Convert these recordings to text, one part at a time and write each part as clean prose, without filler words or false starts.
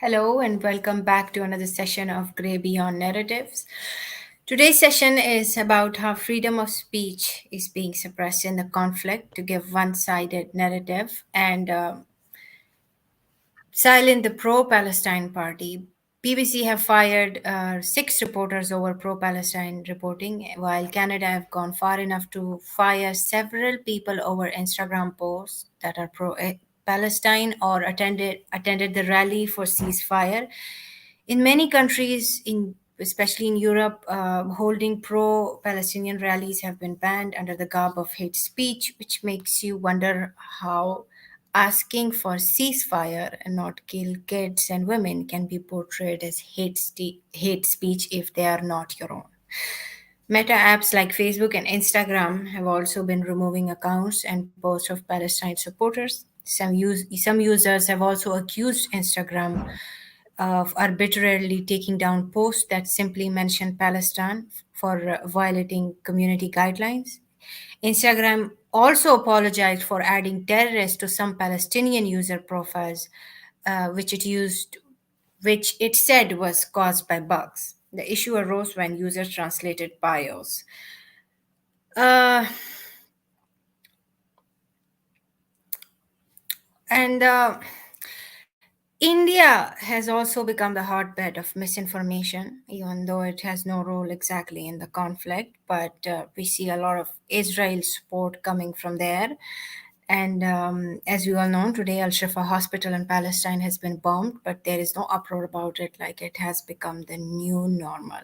Hello and welcome back to another session of Grey Beyond Narratives. Today's session is about how freedom of speech is being suppressed in the conflict to give one sided narrative and silent the pro-Palestine party. BBC have fired six reporters over pro-Palestine reporting, while Canada have gone far enough to fire several people over Instagram posts that are pro-Palestine or attended the rally for ceasefire. In many countries, in especially in Europe, holding pro-Palestinian rallies have been banned under the garb of hate speech, which makes you wonder how asking for ceasefire and not kill kids and women can be portrayed as hate speech if they are not your own. Meta apps like Facebook and Instagram have also been removing accounts and posts of Palestine supporters. Some users have also accused Instagram of arbitrarily taking down posts that simply mention Palestine for violating community guidelines. Instagram also apologized for adding terrorists to some Palestinian user profiles, which which it said was caused by bugs. The issue arose when users translated bios. Uh, and India has also become the hotbed of misinformation, even though it has no role exactly in the conflict. But we see a lot of Israel support coming from there. And as we all know, today Al Shifa Hospital in Palestine has been bombed, but there is no uproar about it, like it has become the new normal.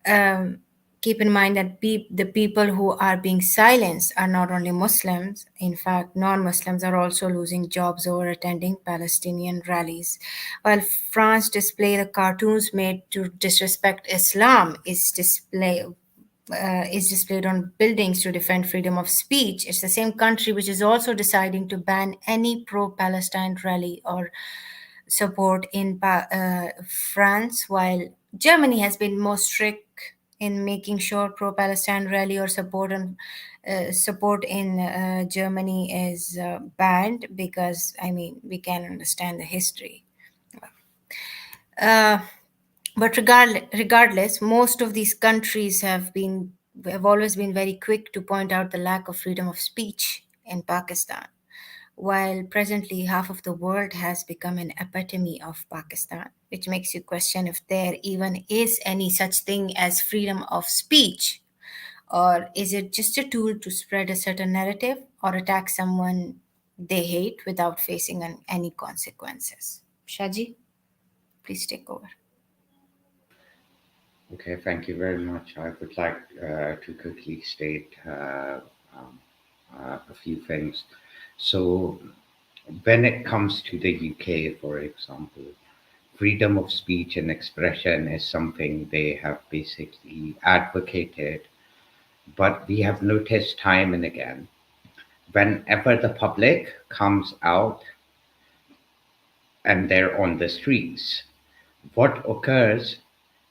Um, Keep in mind that the people who are being silenced are not only Muslims. In fact, non-Muslims are also losing jobs over attending Palestinian rallies. While France display the cartoons made to disrespect Islam is displayed on buildings to defend freedom of speech. It's the same country which is also deciding to ban any pro-Palestine rally or support in France, while Germany has been more strict in making sure pro-Palestine rally or support in Germany is banned because I mean we can understand the history. Uh, but regardless, most of these countries have always been very quick to point out the lack of freedom of speech in Pakistan. While presently half of the world has become an epitome of Pakistan, which makes you question if there even is any such thing as freedom of speech, or is it just a tool to spread a certain narrative or attack someone they hate without facing any consequences? Shaji, please take over. Okay, thank you very much. I would like to quickly state um, a few things. So, when it comes to the UK, for example, freedom of speech and expression is something they have basically advocated, but we have noticed time and again, whenever the public comes out and they're on the streets, what occurs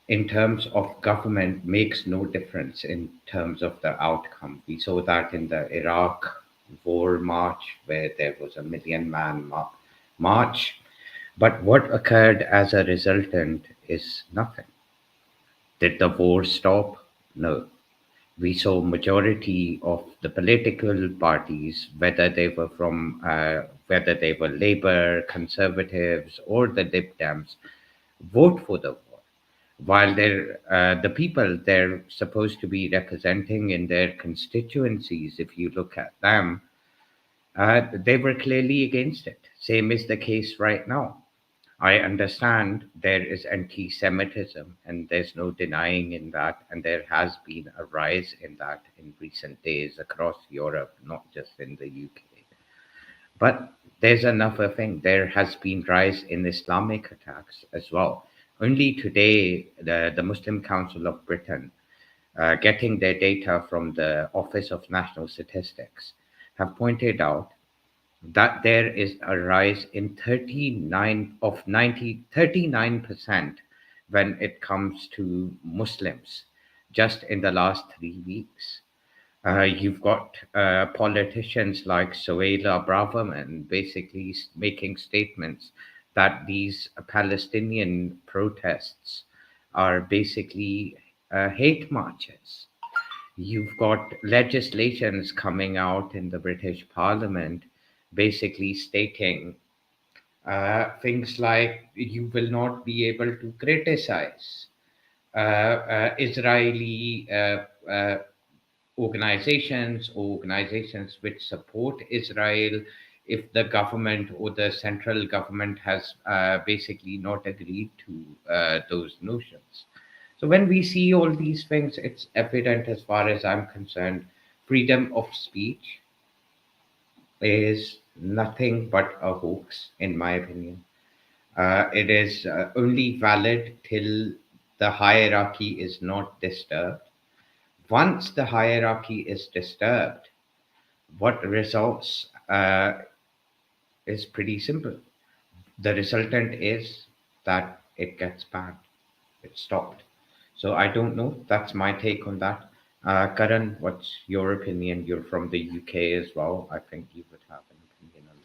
in terms of government makes no difference in terms of the outcome. We saw that in the Iraq war march, where there was a million man march. But what occurred as a resultant is nothing. Did the war stop? No. We saw majority of the political parties, whether they were Labour, Conservatives, or the Lib Dems, vote for the war while the people they're supposed to be representing in their constituencies, if you look at them, they were clearly against it. Same is the case right now. I understand there is anti-Semitism, and there's no denying in that, and there has been a rise in that in recent days across Europe, not just in the UK. But there's another thing. There has been rise in Islamic attacks as well. Only today, the Muslim Council of Britain, getting their data from the Office of National Statistics, have pointed out that there is a rise in 39% when it comes to Muslims just in the last 3 weeks. You've got politicians like Suella Braverman basically making statements that these Palestinian protests are basically hate marches. You've got legislations coming out in the British Parliament basically stating things like you will not be able to criticize Israeli organizations which support Israel if the government or the central government has basically not agreed to those notions. So when we see all these things, it's evident as far as I'm concerned, freedom of speech is nothing but a hoax, in my opinion. It is only valid till the hierarchy is not disturbed. Once the hierarchy is disturbed, what results is pretty simple. The resultant is that it gets banned, it's stopped. So I don't know. That's my take on that. Karan, what's your opinion? You're from the UK as well. I think you would have an opinion on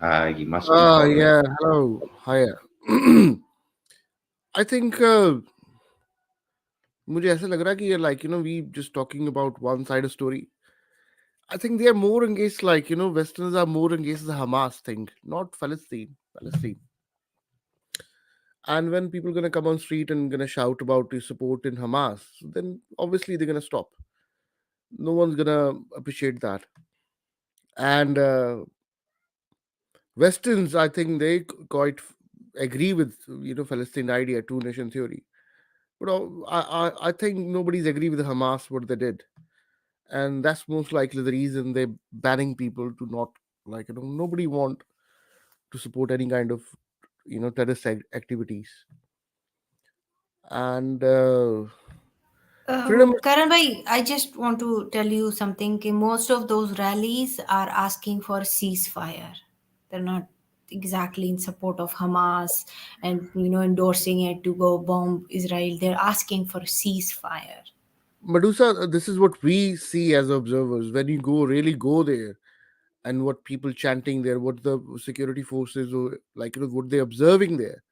that. You must be following. Yeah, hello. Hiya. I think मुझे ऐसा लग रहा है कि like we just talking about one side of story. I think they are more engaged, like Westerners are more engaged in the Hamas thing, not Palestine. And when people gonna come on street and gonna shout about the support in Hamas, then obviously they're gonna stop. No one's gonna appreciate that. And Westerns, I think they quite agree with Palestine idea, two nation theory. But I think nobody's agree with Hamas what they did, and that's most likely the reason they're banning people to not, like nobody want to support any kind of terrorist activities. And freedom. Karan bhai, I just want to tell you something. Ki most of those rallies are asking for ceasefire. They're not exactly in support of Hamas and endorsing it to go bomb Israel. They're asking for ceasefire. Medusa, this is what we see as observers when you really go there, and what people chanting there, what the security forces or like what they observing there,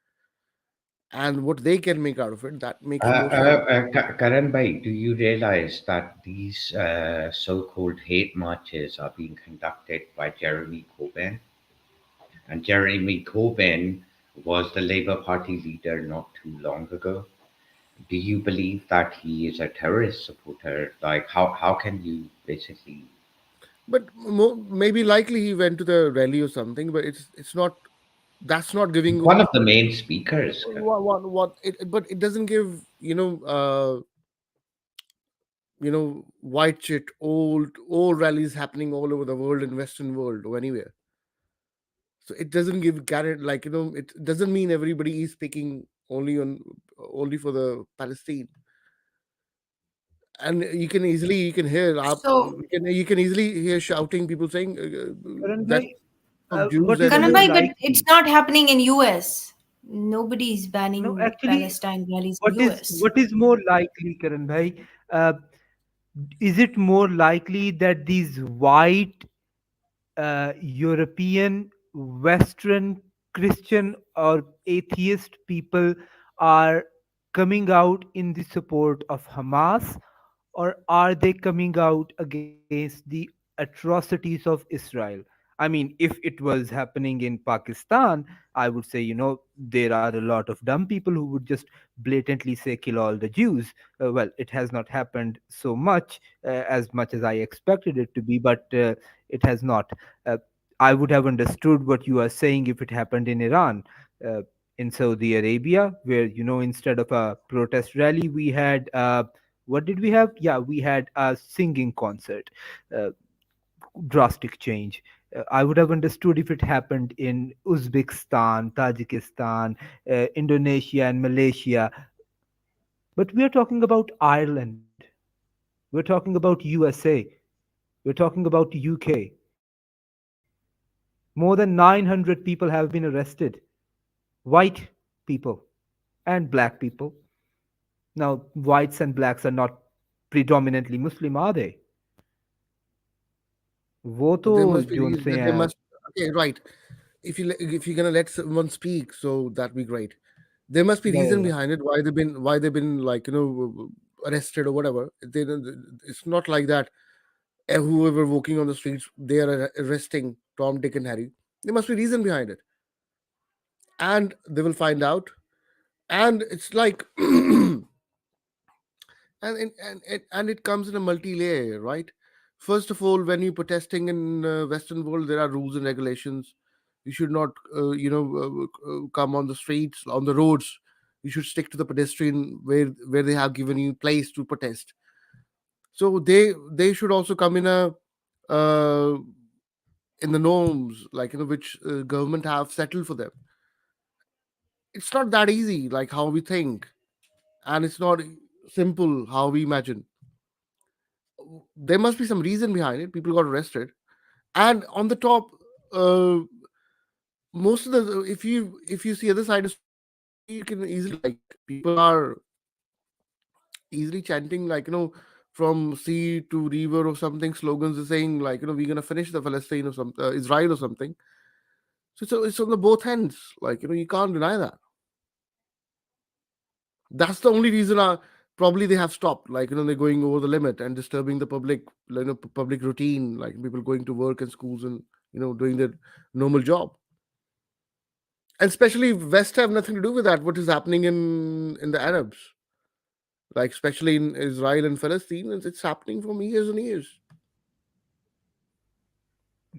and what they can make out of it. That makes more sense. Karan Bhai, do you realize that these so-called hate marches are being conducted by Jeremy Corbyn? And Jeremy Corbyn was the Labour Party leader not too long ago. Do you believe that he is a terrorist supporter? Like, how can you basically? But maybe likely he went to the rally or something, but it's not. That's not giving One of the main speakers. what it, but it doesn't give white shit old rallies happening all over the world, in Western world or anywhere. So it doesn't give guarantee, like it doesn't mean everybody is speaking only for the Palestine. And you can hear So, you can easily hear shouting, people saying Karan that bhai, of Jews what is and Karan more bhai, but it's likely? not happening in US. Nobody is No, banning actually, Palestine rallies in what is US. what is more likely, Karan bhai? Uh, is it more likely that these white European, Western, Christian, or atheist people are coming out in the support of Hamas, or are they coming out against the atrocities of Israel? I mean, if it was happening in Pakistan, I would say, there are a lot of dumb people who would just blatantly say, kill all the Jews. Well, it has not happened so much as I expected it to be, but it has not. Uh, I would have understood what you are saying if it happened in Iran. Uh, in Saudi Arabia, where instead of a protest rally, we had what did we have? Yeah, we had a singing concert. Uh, Drastic change. I would have understood if it happened in Uzbekistan, Tajikistan, Indonesia, and Malaysia. But we are talking about Ireland. We're talking about USA. We're talking about UK. More than 900 people have been arrested. White people and black people. Now, whites and blacks are not predominantly Muslim, are they? वो तो there must be zone से there हैं must, okay, right. if you're gonna let someone speak, so that'd be great. There must be Yeah, reason yeah, yeah. behind it why they've been like arrested or whatever. It's not like that. Whoever walking on the streets, they are arresting Tom, Dick, and Harry. There must be reason behind it, and they will find out. And it's like, and it comes in a multi-layer, right? First of all, when you're protesting in Western world, there are rules and regulations. You should not come on the streets, on the roads. You should stick to the pedestrian where they have given you place to protest. So they should also come uh, in the norms, like which government have settled for them. It's not that easy like how we think, and it's not simple how we imagine. There must be some reason behind it. People got arrested, and on the top, uh, most of the if you see other side of you can easily like people are easily chanting like from sea to river or something, slogans are saying like we're gonna finish the Palestine or some Israel or something. So it's on the both ends, like you can't deny that. That's the only reason probably they have stopped, like they're going over the limit and disturbing the public, public routine, like people going to work and schools and doing their normal job. And especially West have nothing to do with that, what is happening in the Arabs, like especially in Israel and Palestine. It's happening for years and years.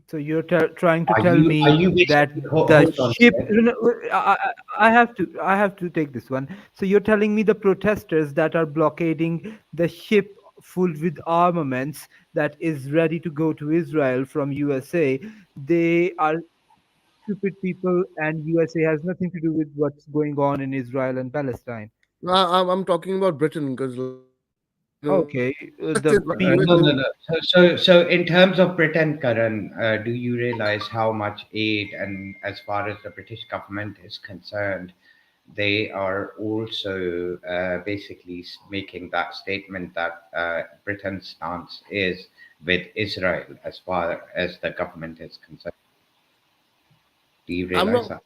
So you're trying to Are tell you are me you that basically the hold on a ship. minute. No, no, I have to take this one. So you're telling me the protesters that are blockading the ship full with armaments that is ready to go to Israel from USA, they are stupid people, and USA has nothing to do with what's going on in Israel and Palestine. I'm talking about Britain because Okay, US the is, people. No, no, US no. So in terms of Britain, Karan, do you realize how much aid, and as far as the British government is concerned, they are also basically making that statement that Britain's stance is with Israel as far as the government is concerned. Do you I'm realize not. that?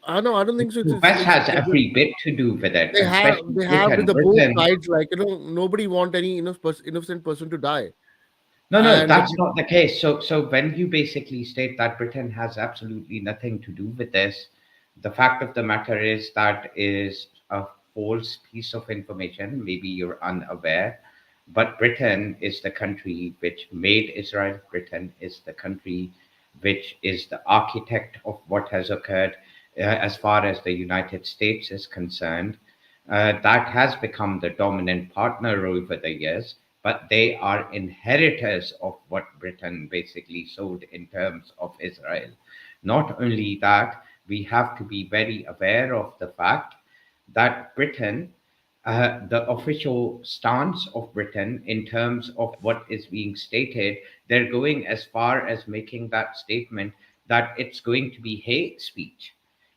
I know. I don't think so. The West has every bit to do with it, They and have especially they have with Britain. the both Britain. sides, like nobody want any innocent person to die. No, no, And that's not the case. So when you basically state that Britain has absolutely nothing to do with this, the fact of the matter is that is a false piece of information. Maybe you're unaware, but Britain is the country which made Israel. Britain is the country which is the architect of what has occurred as far as the United States is concerned. That has become the dominant partner over the years, but they are inheritors of what Britain basically sold in terms of Israel. Not only that, we have to be very aware of the fact that Britain, the official stance of Britain in terms of what is being stated, they're going as far as making that statement that it's going to be hate speech.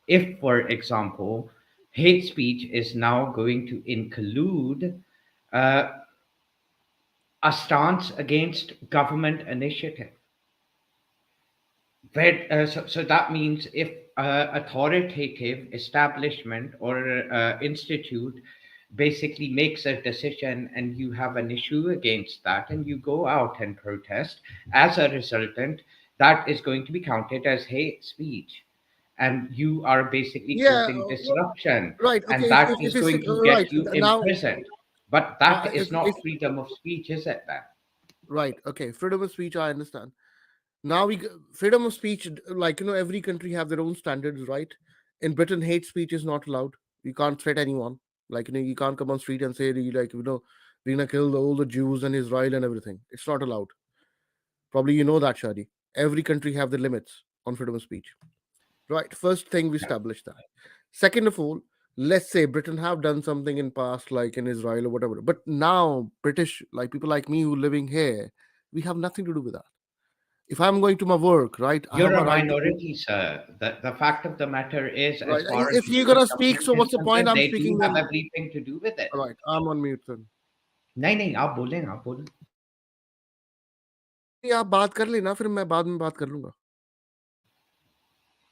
If, for example, hate speech is now going to include uh, a stance against government initiative. So that means if authoritative establishment or institute basically makes a decision and you have an issue against that and you go out and protest, as a resultant, that is going to be counted as hate speech. And you are basically yeah, causing disruption, right. and Okay, that if is it's going to right get you now, imprisoned. But that if is not freedom of speech, is it then? right, okay, freedom of speech, I understand. Now freedom of speech, like every country have their own standards, right? In Britain, hate speech is not allowed. You can't threat anyone. Like you can't come on street and say like we're gonna kill all the Jews and Israel and everything. It's not allowed. Probably that, Shadi. Every country have the limits on freedom of speech. Right. First thing we established that. Second of all, let's say Britain have done something in past, like in Israel or whatever. But now British, like people like me who living here, we have nothing to do with that. If I'm going to my work, right, I have You're my a right to go. minority, sir. The fact of the matter is, as Right. far as If the you're British gonna speak, government so is what's the point? concerned, I'm they do speaking have then. everything to do with it. Right. I'm on mute then. नहीं नहीं आप बोलें आप बोलें नहीं, आप बात कर लेना, फिर मैं बाद में बात कर लूंगा.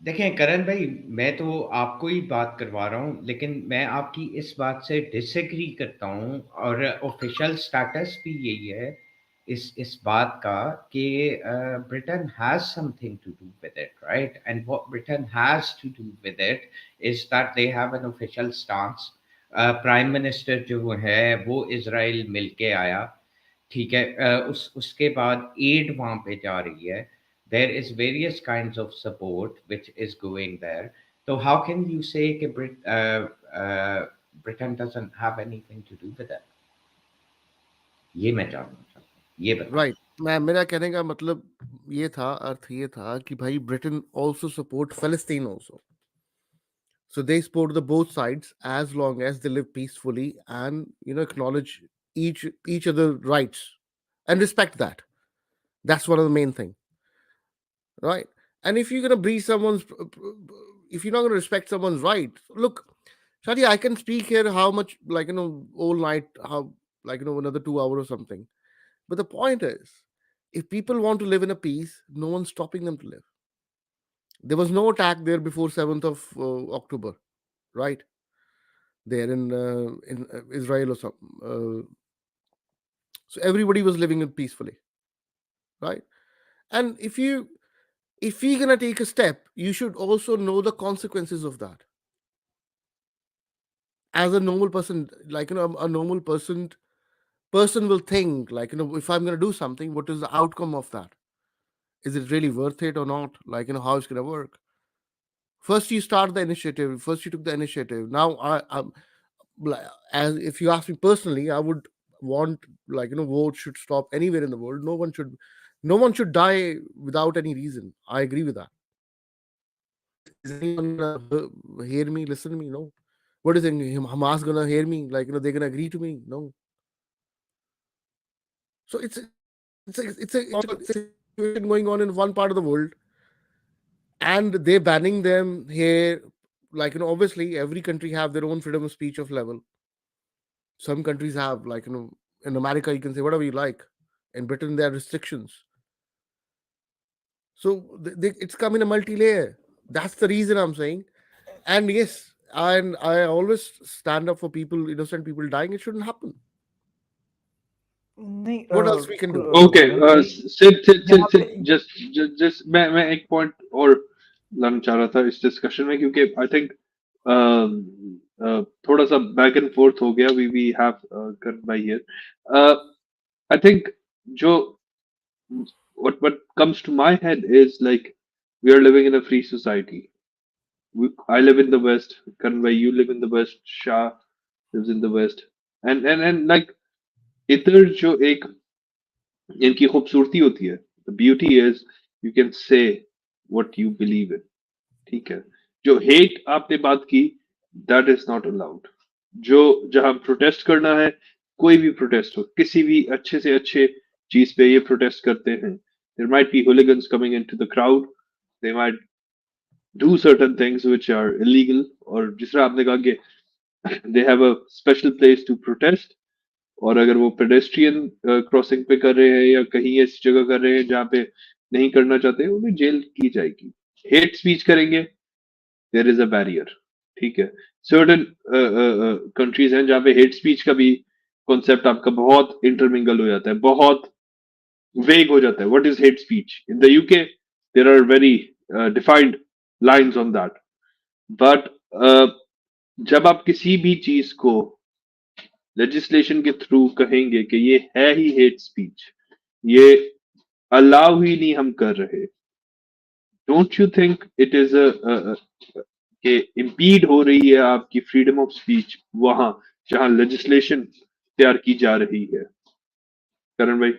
देखें करण भाई, मैं तो आपको ही बात करवा रहा हूँ, लेकिन मैं आपकी इस बात से डिसएग्री करता हूँ। और ऑफिशियल स्टेटस भी यही है इस बात का कि Britain has something to do with it, right? And what Britain has to do with it is that they have an official stance. Prime minister जो है वो इजराइल मिल के आया, ठीक है। उसके बाद एड वहाँ पे जा रही है। There is various kinds of support which is going there. So how can you say कि Britain doesn't have anything to do with it? ये मैं जानना चाहता हूँ, ये बताएं। राइट, मैं मेरा कहने का मतलब ये था, अर्थ ये था कि भाई Britain also support Palestine also. So they support the both sides as long as they live peacefully and acknowledge each other rights and respect that. That's one of the main thing, right? And if you're gonna breach someone's, if you're not gonna respect someone's right, look, Shadi, I can speak here how much, like all night, how, like another 2 hours or something. But the point is, if people want to live in a peace, no one's stopping them to live. There was no attack there before 7th of October, right? There in Israel or something. So everybody was living it peacefully, right? And if you're gonna take a step, you should also know the consequences of that. As a normal person, like a normal person will think, like if I'm gonna do something, what is the outcome of that? Is it really worth it or not? Like how it's gonna work? First, you start the initiative. First, you took the initiative. Now, I'm like, as if you ask me personally, I would want, like war should stop anywhere in the world. No one should die without any reason. I agree with that. Is anyone gonna hear me, listen to me? No. What is it? Hamas gonna hear me? Like they're gonna agree to me? No. So it's a situation going on in one part of the world, and they're banning them here. Like obviously every country have their own freedom of speech of level. Some countries have, like in America you can say whatever you like. In Britain there are restrictions. So it's come in a multi-layer. That's the reason I'm saying. And yes, and I always stand up for people, innocent people dying. It shouldn't happen. नहीं What else we can do? Okay Karan भाई सिर्फ सिर्फ यहाँ सिर्फ पे सिर्फ just just मैं एक पॉइंट और लाना चाह रहा था इस डिस्कशन में, क्योंकि आई थिंक थोड़ा सा बैक एंड फोर्थ हो गया. वी हैव करण भाई हियर. आई थिंक जो what comes to my head is like we are living in a free society. I live in the West, Karan bhai, you live in the West, Shah lives in the West, and like इधर जो एक इनकी खूबसूरती होती है, the beauty is you can say what you believe in. ठीक है. जो hate आपने बात की, that is not allowed. जो जहां प्रोटेस्ट करना है, कोई भी प्रोटेस्ट हो, किसी भी अच्छे से अच्छे चीज पे ये प्रोटेस्ट करते हैं. There might be hooligans coming into the crowd. They might do certain things which are illegal, और जिस तरह आपने कहा कि they have a special place to protest. और अगर वो पेडेस्ट्रियन क्रॉसिंग पे कर रहे हैं या कहीं ऐसी जगह कर रहे हैं जहाँ पे नहीं करना चाहते, उन्हें जेल की जाएगी. हेट स्पीच करेंगे, देयर इज अ बैरियर. ठीक है. सर्टन कंट्रीज हैं जहाँ पे हेट स्पीच का भी कॉन्सेप्ट आपका बहुत इंटरमिंगल हो जाता है, बहुत वेग हो जाता है. What is hate speech? In the UK there are very defined lines on that. But जब आप किसी भी चीज को लेजिस्लेशन के थ्रू कहेंगे कि ये है ही हेट स्पीच, ये अलाउ ही नहीं हम कर रहे, don't you think it is कि इम्पीड हो रही है आपकी फ्रीडम ऑफ स्पीच वहां जहां लेजिस्लेशन तैयार की जा रही है? करण भाई.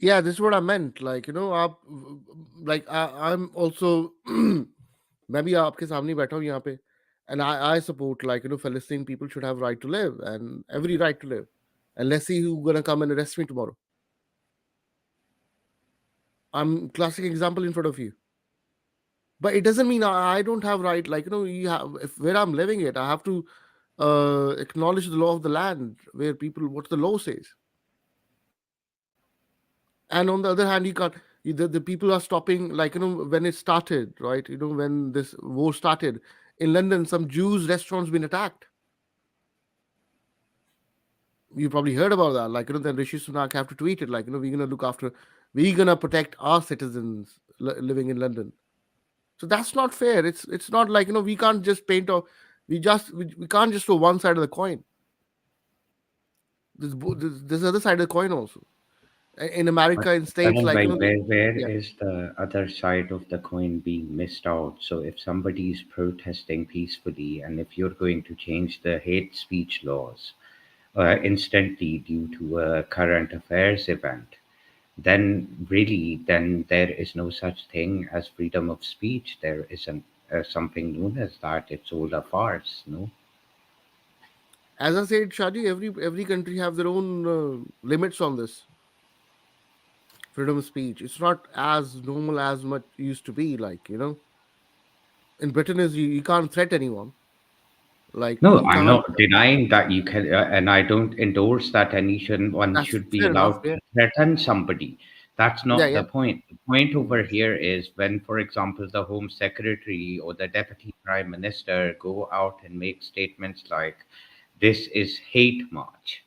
Yeah, this is what I meant. Like like I'm also मैं भी आपके सामने बैठा हूँ यहाँ पे, and I support, like Palestinian people should have right to live and every right to live, and let's see who's gonna come and arrest me tomorrow. I'm classic example in front of you. But it doesn't mean I don't have right. Like you have, if where I'm living it, I have to acknowledge the law of the land where people what the law says. And on the other hand, you can't. The people are stopping, like, when it started, right? When this war started in London, some Jews restaurants been attacked. You probably heard about that. Like, then Rishi Sunak have to tweet it, like, we're gonna look after, we're gonna protect our citizens living in London. So that's not fair. It's not like, we can't just paint or we can't just show one side of the coin. There's other side of the coin also. In America, in states, Karan like, bhai, where yeah. is the other side of the coin being missed out? So if somebody is protesting peacefully, and if you're going to change the hate speech laws instantly due to a current affairs event, then really, then there is no such thing as freedom of speech. There isn't something known as that. It's all a farce, no? As I said, Shadi, every country have their own limits on this freedom of speech. It's not as normal as much used to be. Like, in Britain, is you can't threat anyone. Like, No, you I'm can't. not denying that you can, and I don't endorse that one That's should be fair enough. allowed Yeah, to threaten somebody. That's yeah, not yeah. the point. The point over here is when, for example, the Home Secretary or the Deputy Prime Minister go out and make statements like, this is hate march.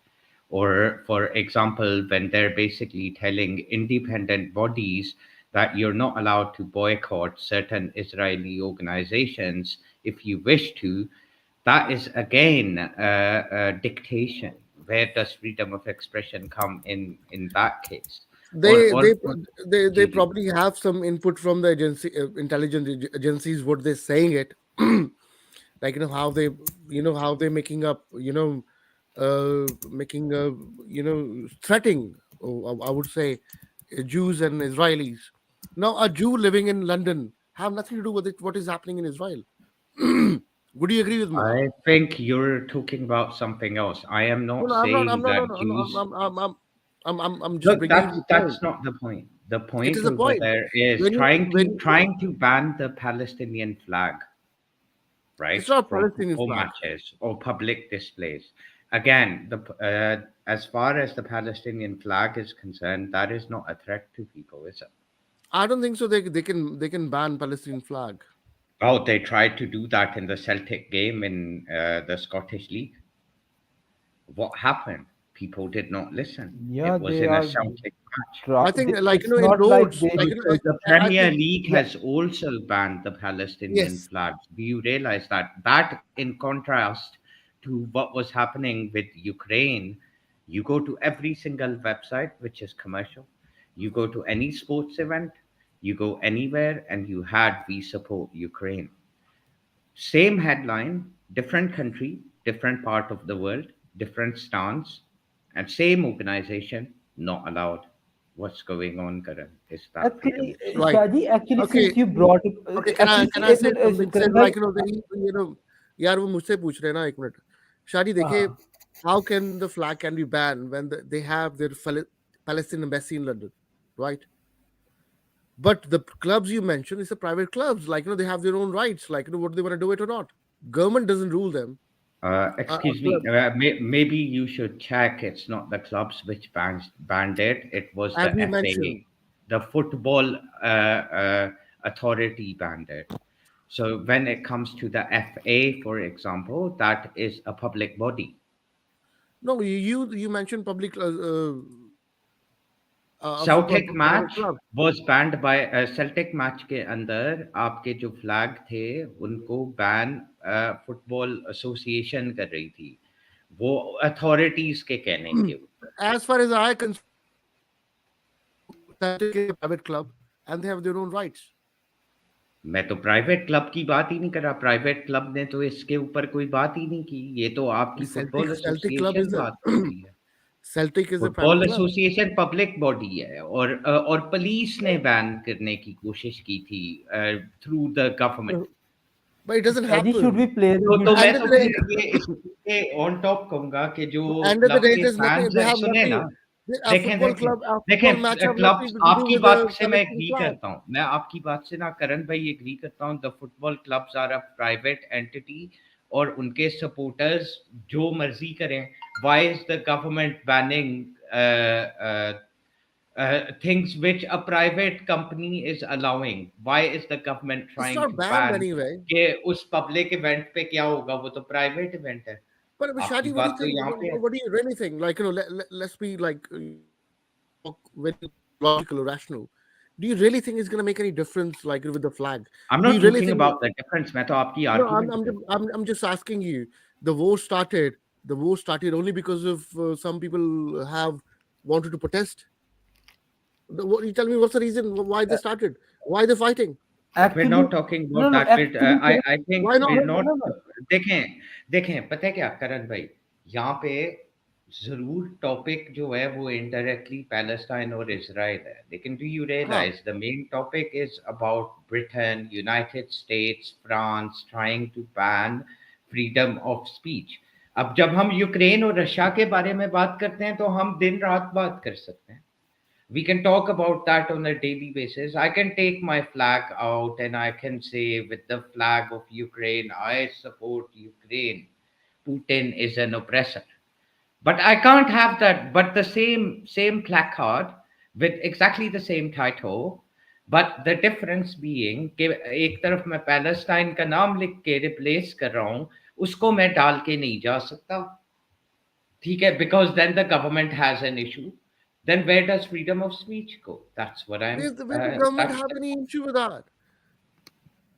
Or, for example, when they're basically telling independent bodies that you're not allowed to boycott certain Israeli organizations if you wish to, that is again a dictation. Where does freedom of expression come in that case? They Or they they Ji, ji. probably have some input from the intelligence agencies. What they're saying it, like, how they making up, making threatening. I would say Jews and Israelis. Now, a Jew living in London have nothing to do with it. What is happening in Israel? Would you agree with me? I think you're talking about something else. I am No, not no, I'm not. I'm saying not. No, that no, no, Jews. I'm just Look, bringing you the that's point. not the point. The It point is a over point. there is When you when trying to ban the Palestinian flag, it's right, not from Palestinian football flag. matches or public displays. Again, as far as the Palestinian flag is concerned, that is not a threat to people, is it? I don't think so. They can ban Palestinian flag. Oh, they tried to do that in the Celtic game in the Scottish League. What happened? People did not listen. Yeah, It was they in a are. Celtic match. I think, like, It's in not like roads, they. like, Because the I Premier think, League Yeah, has also banned the Palestinian yes. flags. Do you realize that? That, in contrast to what was happening with Ukraine, you go to every single website which is commercial, you go to any sports event, you go anywhere, and you had "We support Ukraine." Same headline, different country, different part of the world, different stance, and same organization, not allowed. What's going on, Karan? Is that freedom actually, of speech? Right. Shadi. Actually, Okay. since you brought it, Okay. Can I actually, can see, I say something? Karan Since, bhai, like, यार वो मुझसे पूछ रहे हैं ना, एक minute. शादी देखिए, how can the flag can be banned when they have their Palestinian embassy in London, right? But the clubs you mentioned is the private clubs. Like, they have their own rights. Like, what they want to do it or not. Government doesn't rule them. Excuse me, Club, maybe you should check. It's not the clubs which banned it. It was as the we FA, mentioned. the football authority banned it. So when it comes to the FA, for example, that is a public body. No, you mentioned public football Celtic private match club. was banned by Celtic match के अंदर आपके जो flag थे उनको ban football association कर रही थी वो अथॉरिटीज के कहने के ऊपर As far as I concerned, Celtic is a private club and they have their own rights. मैं तो प्राइवेट क्लब की बात ही नहीं कर रहा प्राइवेट क्लब ने तो इसके ऊपर कोई बात ही नहीं की ये तो आपकी football Celtic club association is a बात कर रही है Celtic is a private football club. Association public body है और पुलिस ने बैन करने की कोशिश की थी through the government But it doesn't Shadi, should happen. we play the तो video? मैं End of तो the day, फिर ये इसके ऑन टॉप कहूंगा कि जो end of the club day, it के has nothing. फैंस They हैं have सुने ना nothing. A देखें football देखें club, a देखें football match have clubs nothing to do आपकी with बात the से मैं Palestinian एग्री flag. करता हूँ मैं आपकी बात से ना करण भाई एग्री करता हूँ the football clubs are a private entity और उनके सपोर्टर्स जो मर्जी करें why is the government banning things which a private company is allowing. Why is the government It's trying not to banned ban anyway. कि उस public event पे क्या होगा? वो तो private event है. But आपकी Shadi, what do you बात तो think? यहाँ पे है. What do you really think? Like, let's be like very logical or rational. Do you really think it's going to make any difference, like with the flag? I'm Do not you really talking think? about the difference. मैं तो आपकी No, I'm, argument I'm, पे. just, I'm just asking you. The war started. The war started only because of some people have wanted to protest. You tell me what's the reason why they started? Why they're fighting? We're Actually, not talking no, about no, that bit. actually, I think Why not? we're no, not. no, no. देखें देखें पता है क्या करण भाई, यहाँ पे जरूर topic जो है वो इनडायरेक्टली पैलेस्टाइन और इजराइल है, लेकिन डू यू हाँ, realize the main topic is about Britain, United States, France trying to ban freedom of speech. अब जब हम यूक्रेन और रशिया के बारे में बात करते हैं तो हम दिन रात बात कर सकते हैं. We can talk about that on a daily basis. I can take my flag out and I can say, with the flag of Ukraine, I support Ukraine. Putin is an oppressor. But I can't have that. But the same placard with exactly the same title. But the difference being कि एक तरफ मैं Palestine का नाम लिख के replace कर रहा हूँ, उसको मैं डाल के नहीं जा सकता. ठीक है, because then the government has an issue. Then where does freedom of speech go? That's what I'm. where the government That's have any issue with that?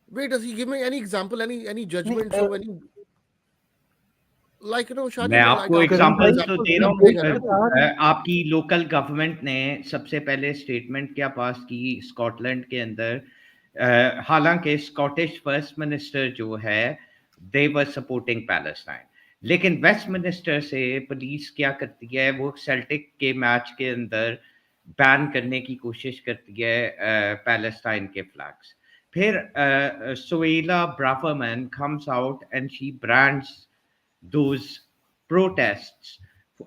Where does he give me any example, any judgments नहीं, or any like Shadi? मैं Like आपको I'll give you examples तो example. दे रहा हूँ. Big example. आपकी local government ने सबसे पहले स्टेटमेंट क्या पास की स्कॉटलैंड के अंदर. हालांकि स्कॉटिश फर्स्ट मिनिस्टर जो है दे वर सपोर्टिंग पैलेस्टाइन, लेकिन वेस्टमिनिस्टर से पुलिस क्या करती है, वो सेल्टिक के मैच के अंदर बैन करने की कोशिश करती है पैलेस्टाइन के फ्लैग्स. फिर Suella Braverman comes out and she brands those protests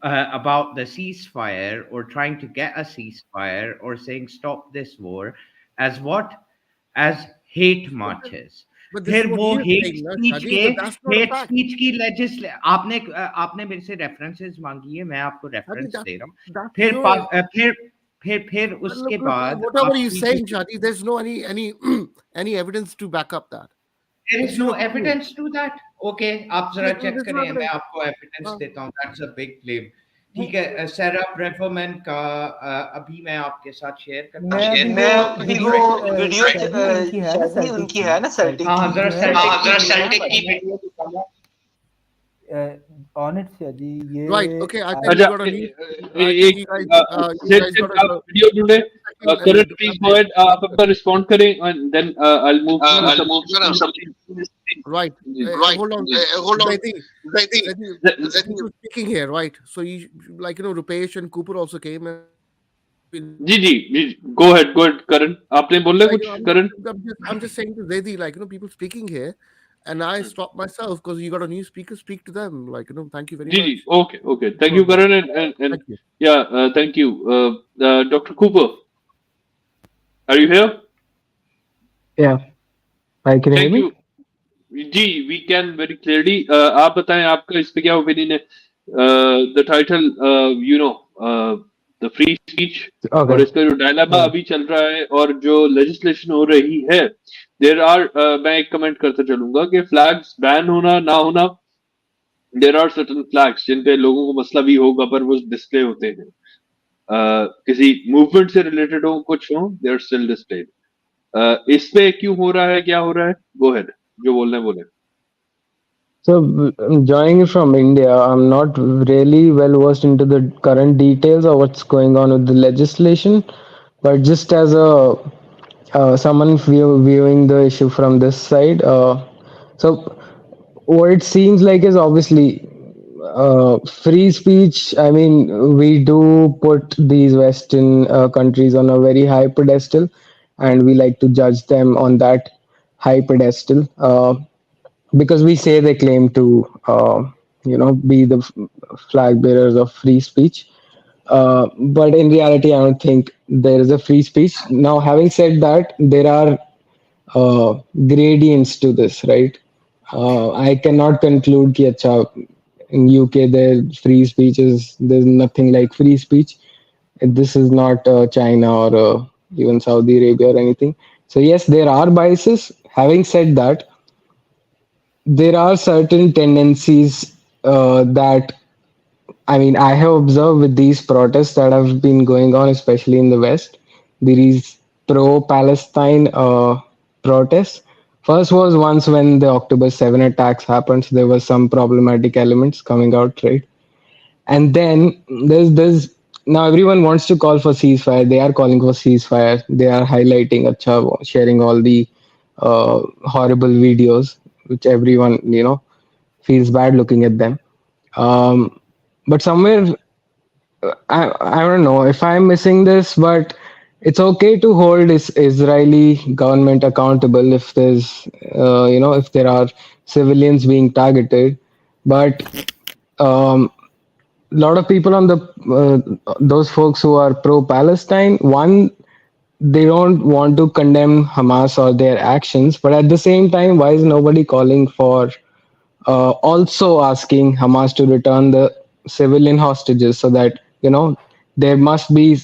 about the ceasefire or trying to get a ceasefire or saying stop this war as what? As hate marches. But this is फिर what वो he is hate saying, na, speech Shadi, के but that's not a hate fact. Speech की आपने मेरे से references मांगी है, मैं आपको Shadi, रेफरेंस that's, दे रहा हूँ. that's फिर your. फिर But उसके look, बाद whatever you're आपकी saying, Shadi, there's no any any evidence to back up that. there It's is no your opinion. evidence to that. Okay, आप जरा Like, चेक there's no करें, मैं evidence. आपको evidence हाँ. देता हूँ. That's a big claim. ठीक है, सेरा ब्रेफरमैन का अभी मैं आपके साथ शेयर करता हूँ. मैं अभी वो वीडियो शायद उनकी है ना सेल्टिक हाँ की, जरा सेल्टिक की ऑन इट शादी ये Right. Okay. I think अच्छा you got a new. I एक think you guys got a. Video ढूंढे. करण प्लीज गो अहेड, आप अपना रिस्पॉन्ड करें and then I will move something. Right. Right. Hold on. Hold on. Zaidi was speaking here, right? So you like Rupesh and Cooper also came and. जी जी जी, go ahead Karan, आपने बोलना Like, कुछ करण? I'm just saying to Zaidi, like people speaking here, and I stopped myself because you got a new speaker. Speak to them, like thank you very ji much. Ji, okay, thank you Karan and Thank you. yeah, thank you. Dr. Cooper, are you here? Yeah, I can hear Thank me. you. Ji, we can very clearly. आप बताएं आपका इस पे क्या opinion है? The title, the free speech और Okay. इसका जो डायलेमा अभी चल रहा है और जो लेजिस्लेशन हो रही है, there are मैं एक कमेंट करते चलूंगा कि फ्लैग्स बैन होना ना होना, there are certain flags जिन पे लोगों को मसला भी होगा पर वो डिस्प्ले होते हैं. किसी मूवमेंट से रिलेटेड हो, कुछ हो, they are still displayed. इस पे क्यों हो रहा है, क्या हो रहा है? Go ahead, जो बोलना है बोले. So, joining from India, I'm not really well versed into the current details of what's going on with the legislation, but just as a someone viewing the issue from this side, so what it seems like is obviously free speech. I mean, we do put these Western countries on a very high pedestal, and we like to judge them on that high pedestal. Because we say they claim to be the flag bearers of free speech, but in reality I don't think there is a free speech. Now, having said that, there are gradients to this, right? I cannot conclude ki acha, in UK there's free speech is, there's nothing like free speech, This is not China or even Saudi Arabia or anything. So yes, there are biases. Having said that, there are certain tendencies that I mean, I have observed with these protests that have been going on, especially in the West, these pro-Palestine protests. First was once when the October 7 attacks happened, so there was some problematic elements coming out, right? And then there's now everyone wants to call for ceasefire. They are calling for ceasefire. They are highlighting, sharing all the horrible videos, which everyone feels bad looking at them. Um, but somewhere I don't know if I'm missing this, but it's okay to hold Israeli government accountable if there's if there are civilians being targeted, but a lot of people on the those folks who are pro-Palestine, one, they don't want to condemn Hamas or their actions, but at the same time, why is nobody calling for also asking Hamas to return the civilian hostages so that, there must be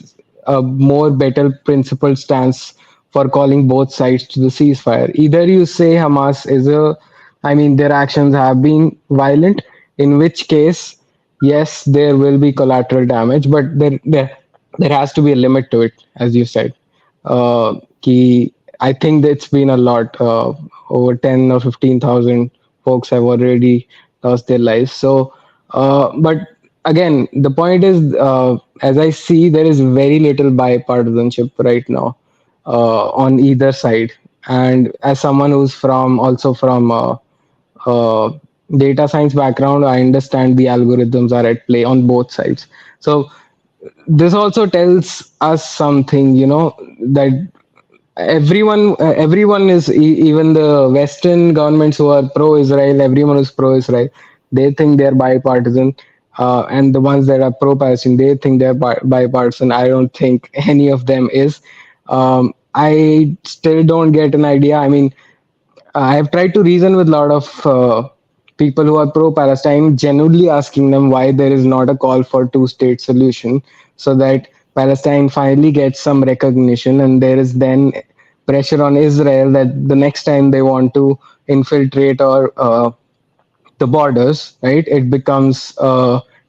a more better principled stance for calling both sides to the ceasefire. Either you say Hamas is I mean, their actions have been violent, in which case, yes, there will be collateral damage, but there has to be a limit to it, as you said. Ki, I think that's been a lot. Over 10 or 15,000 folks have already lost their lives. So, but again, the point is, as I see, there is very little bipartisanship right now on either side. And as someone who's also from uh, data science background, I understand the algorithms are at play on both sides. So this also tells us something, that everyone is even the Western governments who are pro-Israel, everyone is pro-Israel, they think they're bipartisan, and the ones that are pro-Palestine, they think they're bipartisan. I don't think any of them is. I still don't get an idea. I mean, I've tried to reason with a lot of people who are pro-Palestine, genuinely asking them why there is not a call for two-state solution, so that Palestine finally gets some recognition, and there is then pressure on Israel that the next time they want to infiltrate or the borders, right, it becomes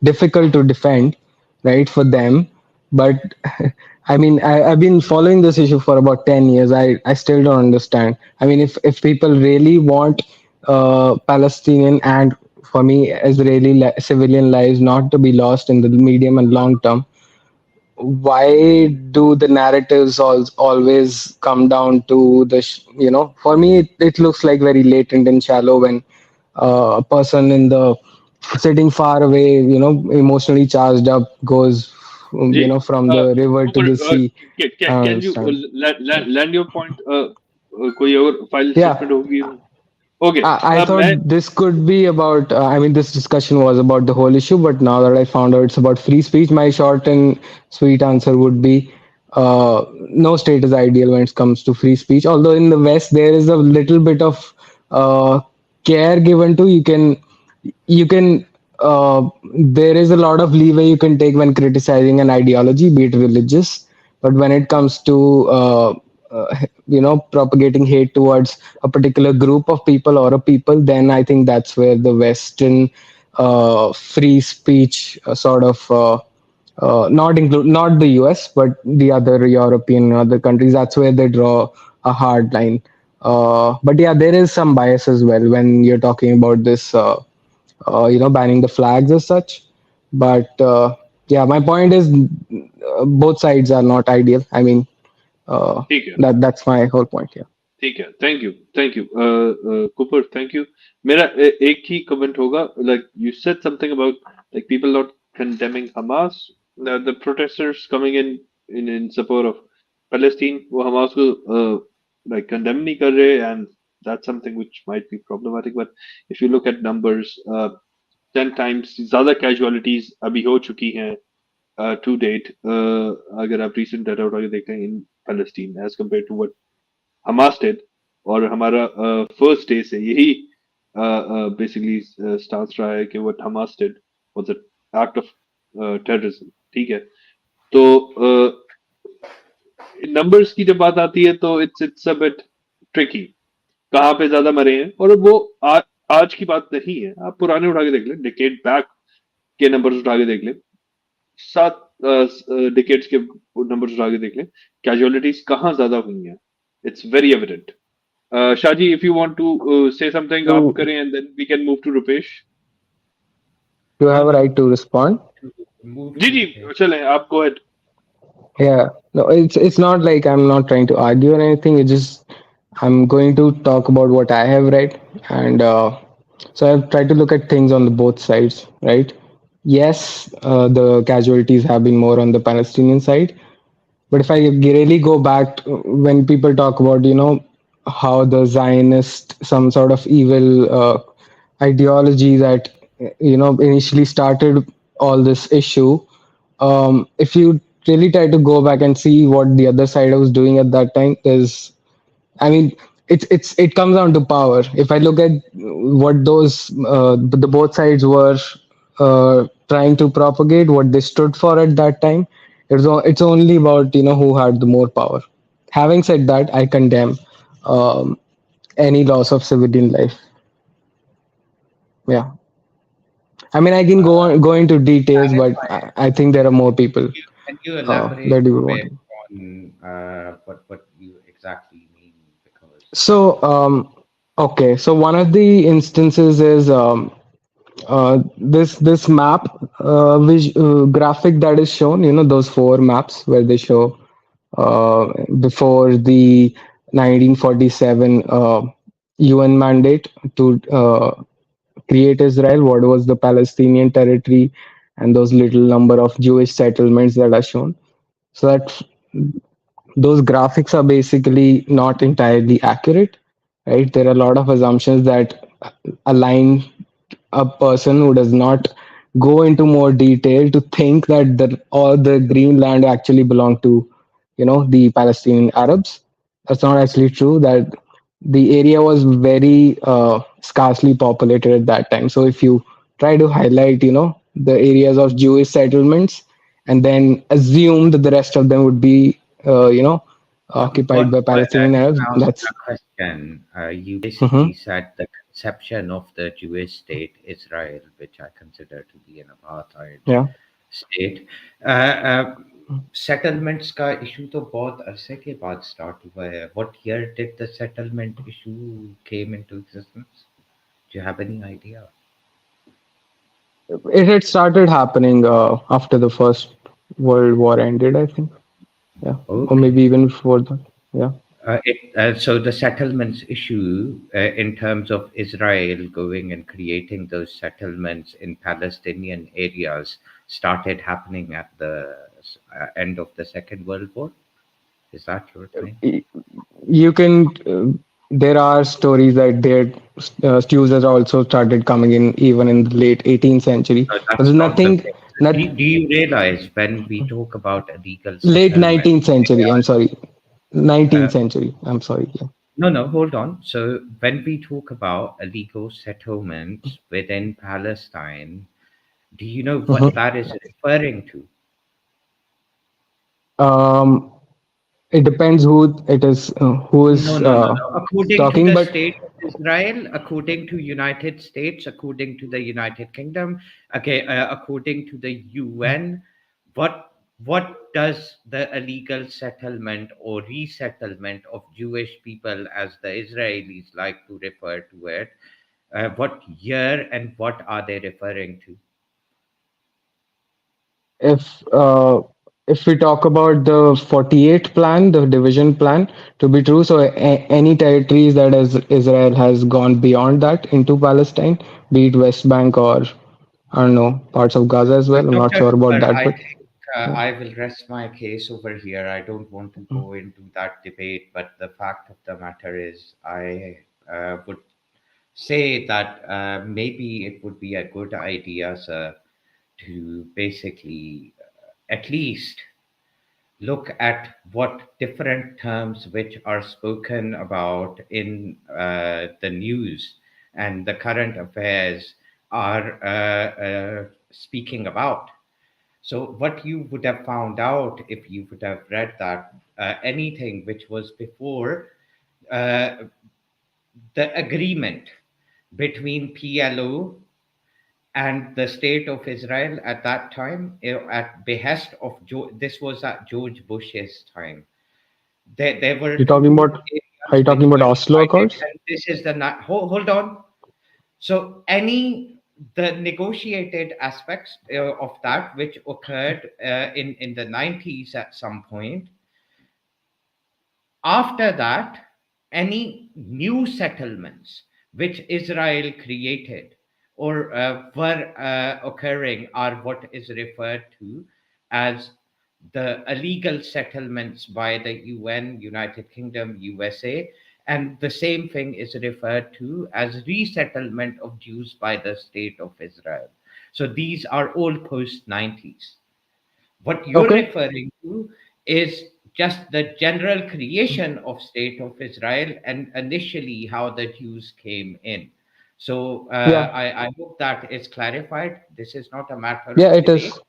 difficult to defend, right, for them. But I mean, I've been following this issue for about 10 years. I still don't understand. I mean, if people really want Palestinian and, for me, Israeli civilian lives not to be lost in the medium and long term, why do the narratives always come down to for me it looks like very latent and shallow when a person in the sitting far away, emotionally charged up, goes ji from the river to ऊपर the sea. I don't can you understand. land your point? कोई और file Yeah, statement होगी? Okay I thought मैं this could be about, I mean, this discussion was about the whole issue, but now that I found out it's about free speech, my short and sweet answer would be no state is ideal when it comes to free speech. Although in the West, there is a little bit of care given to, you can, there is a lot of leeway you can take when criticizing an ideology, be it religious. But when it comes to propagating hate towards a particular group of people or a people, then I think that's where the Western free speech not the US, but the other European and other countries, that's where they draw a hard line. But yeah, there is some bias as well when you're talking about this, banning the flags as such. But yeah, my point is, both sides are not ideal. I mean, ठीक है that's my whole point here. ठीक है thank you Cooper thank you मेरा एक ही comment होगा like you said something about like people not condemning Hamas the protesters coming in support of Palestine वो Hamas को like condemn नहीं कर रहे and that's something which might be problematic but if you look at numbers 10 times ज़्यादा casualties अभी हो चुकी हैं to date अगर आप recent data उठा के देखते हैं in Palestine as compared to what Hamas did और हमारा फर्स्ट डे से यही बेसिकली स्टांस रहा है कि what Hamas did was an act of terrorism ठीक है तो नंबर्स की जब बात आती है तो इट्स अ बिट ट्रिकी, कहाँ पे ज्यादा मरे हैं। और वो आज की बात नहीं है, आप पुराने उठा के देख लें, डिकेड बैक के नंबर्स उठा के देख लें, 7 डिकेड्स के नंबर्स उठा के देख लें, कैजुअलिटीज कहाँ ज्यादा हुई हैं, it's very evident. Shahji, if you want to say something आप To करें and then we can move to Rupesh. you No, have a no. right to respond. To move जी to जी, the page. चलें, आप go ahead. Yeah, no, it's not like I'm not trying to argue or anything. It's just I'm going to talk about what I have read, and so I've tried to look at things on the both sides, right? Yes, the casualties have been more on the Palestinian side, but if I really go back when people talk about, how the Zionist, some sort of evil ideology that, initially started all this issue, if you really try to go back and see what the other side was doing at that time, I mean, it comes down to power. If I look at what those the both sides were trying to propagate, what they stood for at that time, it's only about who had the more power. Having said that, I condemn um, any loss of civilian life. Yeah, I mean, I can go into details, but I think there are more people Can you elaborate that you a would want bit to. on what you exactly mean? Because So, okay. So one of the instances is this map, graphic that is shown. Those four maps where they show before the 1947 UN mandate to create Israel, what was the Palestinian territory, and those little number of Jewish settlements that are shown. So that those graphics are basically not entirely accurate, right? There are a lot of assumptions that align a person who does not go into more detail to think that all the green land actually belong to, the Palestinian Arabs. That's not actually true. That the area was very scarcely populated at that time. So if you try to highlight, the areas of Jewish settlements and then assume that the rest of them would be, occupied by Palestinian Arabs, now that's a question. You basically Mhm. said the conception of the Jewish state, Israel, which I consider to be an apartheid Yeah. state. Settlements का issue तो बहुत अरसे के बाद start हुआ है. What year did the settlement issue came into existence? Do you have any idea? It had started happening after the First World War ended, I think. Yeah, or maybe Okay. even before that. Yeah. So the settlements issue, in terms of Israel going and creating those settlements in Palestinian areas, started happening at the end of the Second World War. Is that your thing? You can. There are stories that their Jews has also started coming in even in the late 18th century. No, But that's there's not the nothing. thing. Not Do you realize when we talk about illegal late settlement, 19th they century. I'm sorry, are, 19th century. I'm sorry. Yeah. no, hold on. So when we talk about illegal settlements within Palestine, do you know what Mhm. that is referring to? Um, it depends who it is, who No, is no, no, no. According to talking, the but state of Israel, according to United States, according to the United Kingdom, okay, according to the UN, what does the illegal settlement or resettlement of Jewish people, as the Israelis like to refer to it, what year and what are they referring to? if uh, if we talk about the 48 plan, the division plan, to be true, so any territories that Israel has gone beyond that into Palestine, be it West Bank or I don't know parts of Gaza as well. I'm not Dr. sure about Cooper, that, I but think yeah. I will rest my case over here. I don't want to go into that debate, but the fact of the matter is, I would say that maybe it would be a good idea, sir, to basically at least look at what different terms which are spoken about in the news and the current affairs are speaking about. So what you would have found out if you would have read that, anything which was before uh, the agreement between PLO and the state of Israel at that time, at behest of this was at George Bush's time. There were You're talking two about, are areas you talking which about were Oslo divided, Accords? and this is the hold on. So any the negotiated aspects of that which occurred in the 90s at some point. After that, any new settlements which Israel created or were occurring are what is referred to as the illegal settlements by the UN, United Kingdom, USA, and the same thing is referred to as resettlement of Jews by the state of Israel. So these are all post 90s. What you're Okay. referring to is just the general creation of state of Israel and initially how the Jews came in. So Yeah. I hope that is clarified. This is not a matter Yeah, of it is. debate.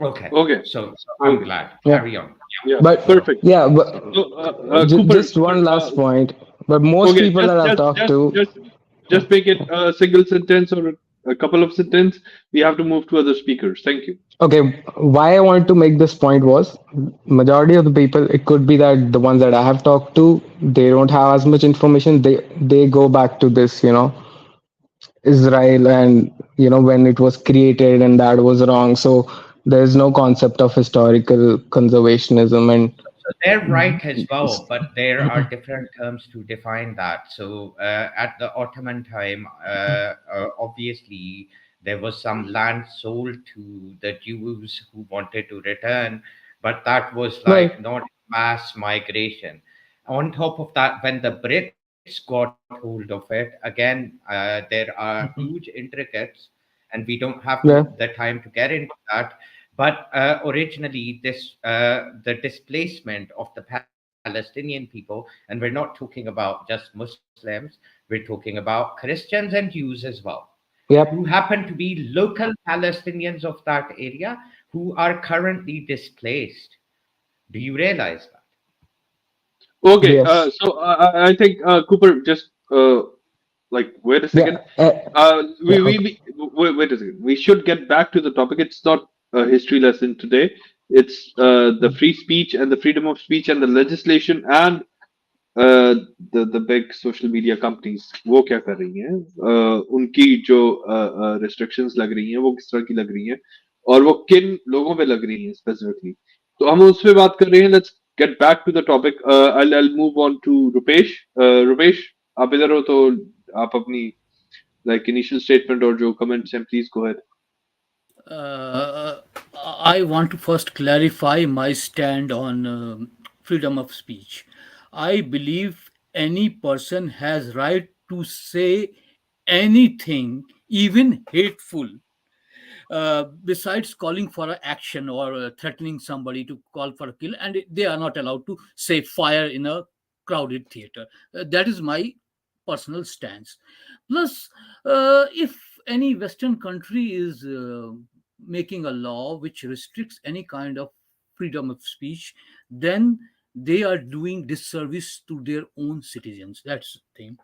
Okay, Okay. so I'm Okay. glad. Yeah. Carry on. Yeah. But Perfect. yeah, but So, Cooper, just one last point. But most okay, people that I've talked to, just make it a single sentence or a couple of sentences. We have to move to other speakers. Thank you. okay, why I wanted to make this point was majority of the people, it could be that the ones that I have talked to, they don't have as much information. They go back to this, Israel, and when it was created and that was wrong. So there's no concept of historical conservationism and So they're right as well, but there are different terms to define that. So at the Ottoman time, obviously there was some land sold to the Jews who wanted to return, but that was right. like not mass migration. On top of that, when the Brits got hold of it, again, there are huge intricates, and we don't have Yeah. the time to get into that. But originally, the displacement of the Palestinian people, and we're not talking about just Muslims, we're talking about Christians and Jews as well, who Yep. happen to be local Palestinians of that area who are currently displaced. Do you realize that? Okay. Yes. So I think Cooper, just like wait a second. Yeah. We, Yeah. we, Okay. we wait a second. We should get back to the topic. It's not a history lesson today. It's the free speech and the freedom of speech and the legislation and the big social media companies वो क्या कर रही हैं उनकी जो restrictions लग रही हैं वो किस तरह की लग रही हैं और वो किन लोगों पे लग रही हैं specifically तो हम उस पे बात कर रहे हैं let's get back to the topic I'll move on to Rupesh Rupesh आप इधर हो तो आप अपनी like initial statement or जो comments हैं please go ahead. uh, I want to first clarify my stand on freedom of speech. I believe any person has right to say anything, even hateful, besides calling for an action or threatening somebody to call for a kill, and they are not allowed to say fire in a crowded theater. That is my personal stance. Plus, if any Western country is making a law which restricts any kind of freedom of speech, then they are doing disservice to their own citizens. That's the thing.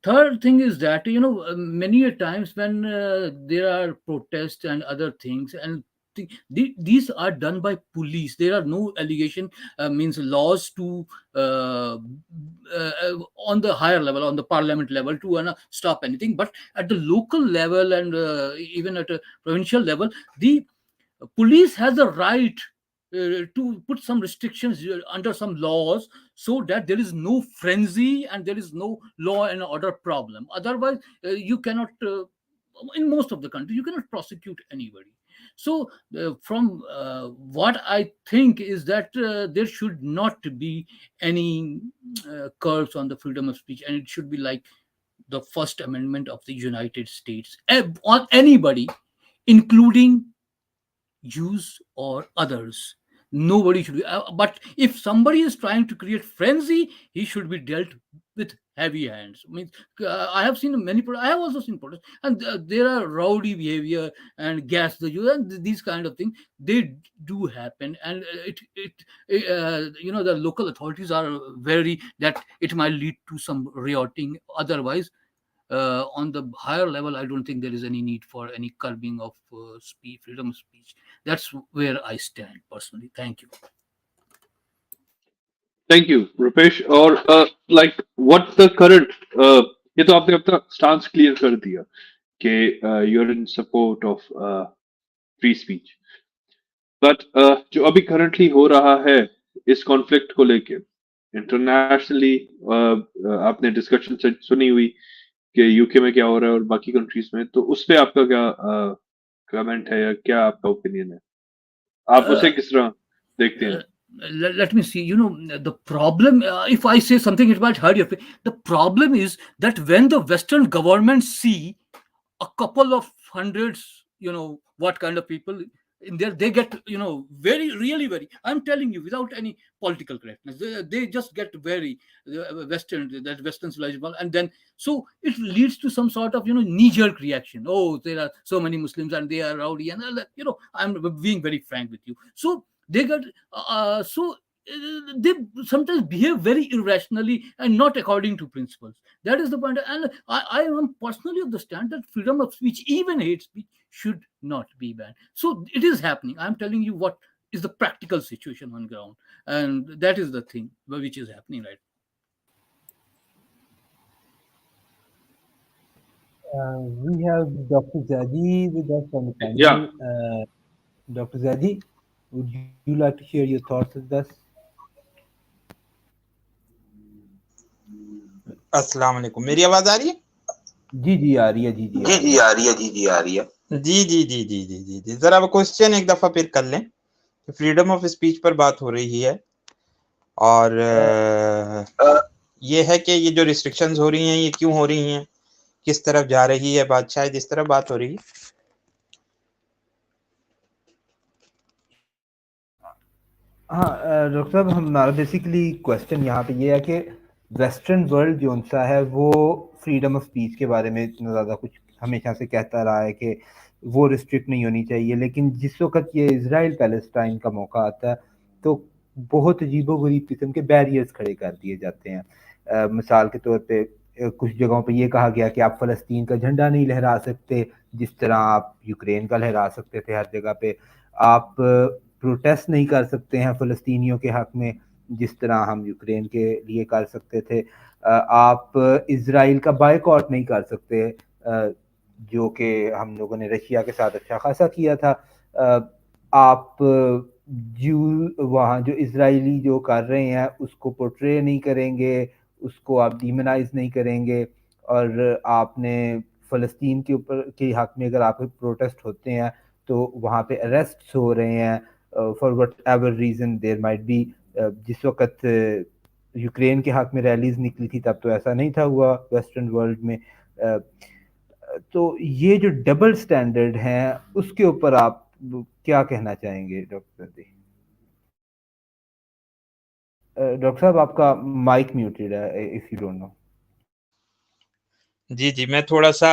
Third thing is that many a times when there are protests and other things, and these are done by police. There are no allegation, means laws to on the higher level, on the parliament level, to stop anything. But at the local level and even at a provincial level, the police has a right to put some restrictions under some laws, so that there is no frenzy and there is no law and order problem. Otherwise, you cannot in most of the country you cannot prosecute anybody. So from what I think is that there should not be any curbs on the freedom of speech, and it should be like the First Amendment of the United States on anybody, including Jews or others. Nobody should be. But if somebody is trying to create frenzy, he should be dealt with heavy hands. Means I have seen many. I have also seen protests, and there are rowdy behavior and gas the youth and these kind of things. They do happen, and the local authorities are very that it might lead to some rioting. Otherwise, on the higher level, I don't think there is any need for any curbing of speech, freedom of speech. That's where I stand personally. Thank you. Thank you Rupesh और like what the current ये तो आपने अपना stance clear कर दिया कि you are in support of free speech but जो अभी करंटली हो रहा है इस कॉन्फ्लिक्ट को लेके इंटरनेशनली आपने डिस्कशन सुनी हुई कि यूके में क्या हो रहा है और बाकी कंट्रीज में तो उस पे आपका क्या कमेंट है या क्या आपका ओपिनियन है आप उसे किस तरह देखते हैं Let me see. The problem, if I say something, it might hurt your feelings. The problem is that when the Western governments see a couple of hundreds, what kind of people in there, they get, very, really, very, I'm telling you, without any political correctness, they just get very Western civilization. And then, so it leads to some sort of, knee-jerk reaction. Oh, there are so many Muslims and they are rowdy. And, I'm being very frank with you. So, they got they sometimes behave very irrationally and not according to principles. That is the point. And I am personally of the stand that freedom of speech, even hate speech, should not be banned. So it is happening. I'm telling you what is the practical situation on ground, and that is the thing which is happening right We have Dr. Zadi with us on the panel. Yeah. Dr. Zadi, would you like to share your thoughts with us? अस्सलाम वालेकुम मेरी आवाज आ रही है जी आ रही है जी आ रही है जी जरा वो क्वेश्चन एक दफा फिर कर लें फ्रीडम ऑफ स्पीच पर बात हो रही है और ये है कि ये जो रिस्ट्रिक्शंस हो रही हैं ये क्यों हो रही हैं किस तरफ जा रही है बात शायद इस तरफ बात हो रही है हाँ डॉक्टर साहब हमारा बेसिकली क्वेश्चन यहाँ पे ये है कि वेस्टर्न वर्ल्ड जो सा है वो फ्रीडम ऑफ स्पीच के बारे में इतना ज़्यादा कुछ हमेशा से कहता रहा है कि वो रिस्ट्रिक्ट नहीं होनी चाहिए लेकिन जिस वक्त ये इजराइल पैलेस्टाइन का मौका आता है तो बहुत अजीबोगरीब किस्म के बैरियर्स खड़े कर दिए जाते हैं मिसाल के तौर पे कुछ जगहों पे ये कहा गया कि आप फ़लस्तीन का झंडा नहीं लहरा सकते जिस तरह आप यूक्रेन का लहरा सकते थे हर जगह पे आप प्रोटेस्ट नहीं कर सकते हैं फ़लस्तीनियों के हक़ में जिस तरह हम यूक्रेन के लिए कर सकते थे आप इजराइल का बायकॉट नहीं कर सकते जो कि हम लोगों ने रशिया के साथ अच्छा खासा किया था आप वहाँ जो इजरायली जो कर रहे हैं उसको पोर्ट्रे नहीं करेंगे उसको आप डीमनाइज नहीं करेंगे और आपने फ़लस्तीन के ऊपर के हक़ में अगर आप प्रोटेस्ट होते हैं तो वहाँ पे अरेस्ट हो रहे हैं for whatever reason there might be जिस वक्त यूक्रेन के हक़ में रैलीज निकली थी तब तो ऐसा नहीं था हुआ वेस्टर्न वर्ल्ड में तो ये जो डबल स्टैंडर्ड हैं उसके ऊपर आप क्या कहना चाहेंगे डॉक्टर दी डॉक्टर साहब आपका माइक म्यूटेड है इफ यू डोंट नो जी मैं थोड़ा सा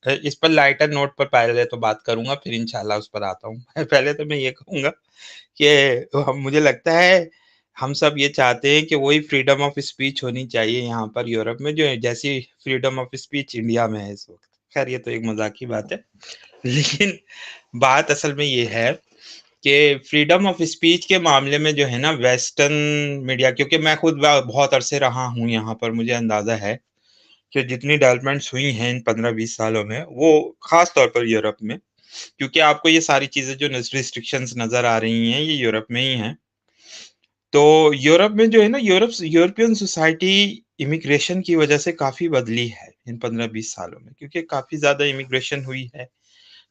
इस पर लाइटर नोट पर पहले तो बात करूंगा फिर इंशाल्लाह उस पर आता हूँ पहले तो मैं ये कहूंगा कि मुझे लगता है हम सब ये चाहते हैं कि वही फ्रीडम ऑफ स्पीच होनी चाहिए यहाँ पर यूरोप में जो जैसी फ्रीडम ऑफ स्पीच इंडिया में है इस वक्त खैर ये तो एक मजाक की बात है लेकिन बात असल में ये है कि फ्रीडम ऑफ स्पीच के मामले में जो है ना वेस्टर्न मीडिया क्योंकि मैं खुद बहुत अरसे रहा हूँ यहाँ पर मुझे अंदाजा है कि जितनी डेवलपमेंट्स हुई हैं इन 15-20 सालों में वो खास तौर पर यूरोप में क्योंकि आपको ये सारी चीजें जो रिस्ट्रिक्शंस नजर आ रही हैं ये यूरोप में ही हैं तो यूरोप में जो है ना यूरोपियन सोसाइटी इमिग्रेशन की वजह से काफी बदली है इन 15-20 सालों में क्योंकि काफी ज्यादा इमिग्रेशन हुई है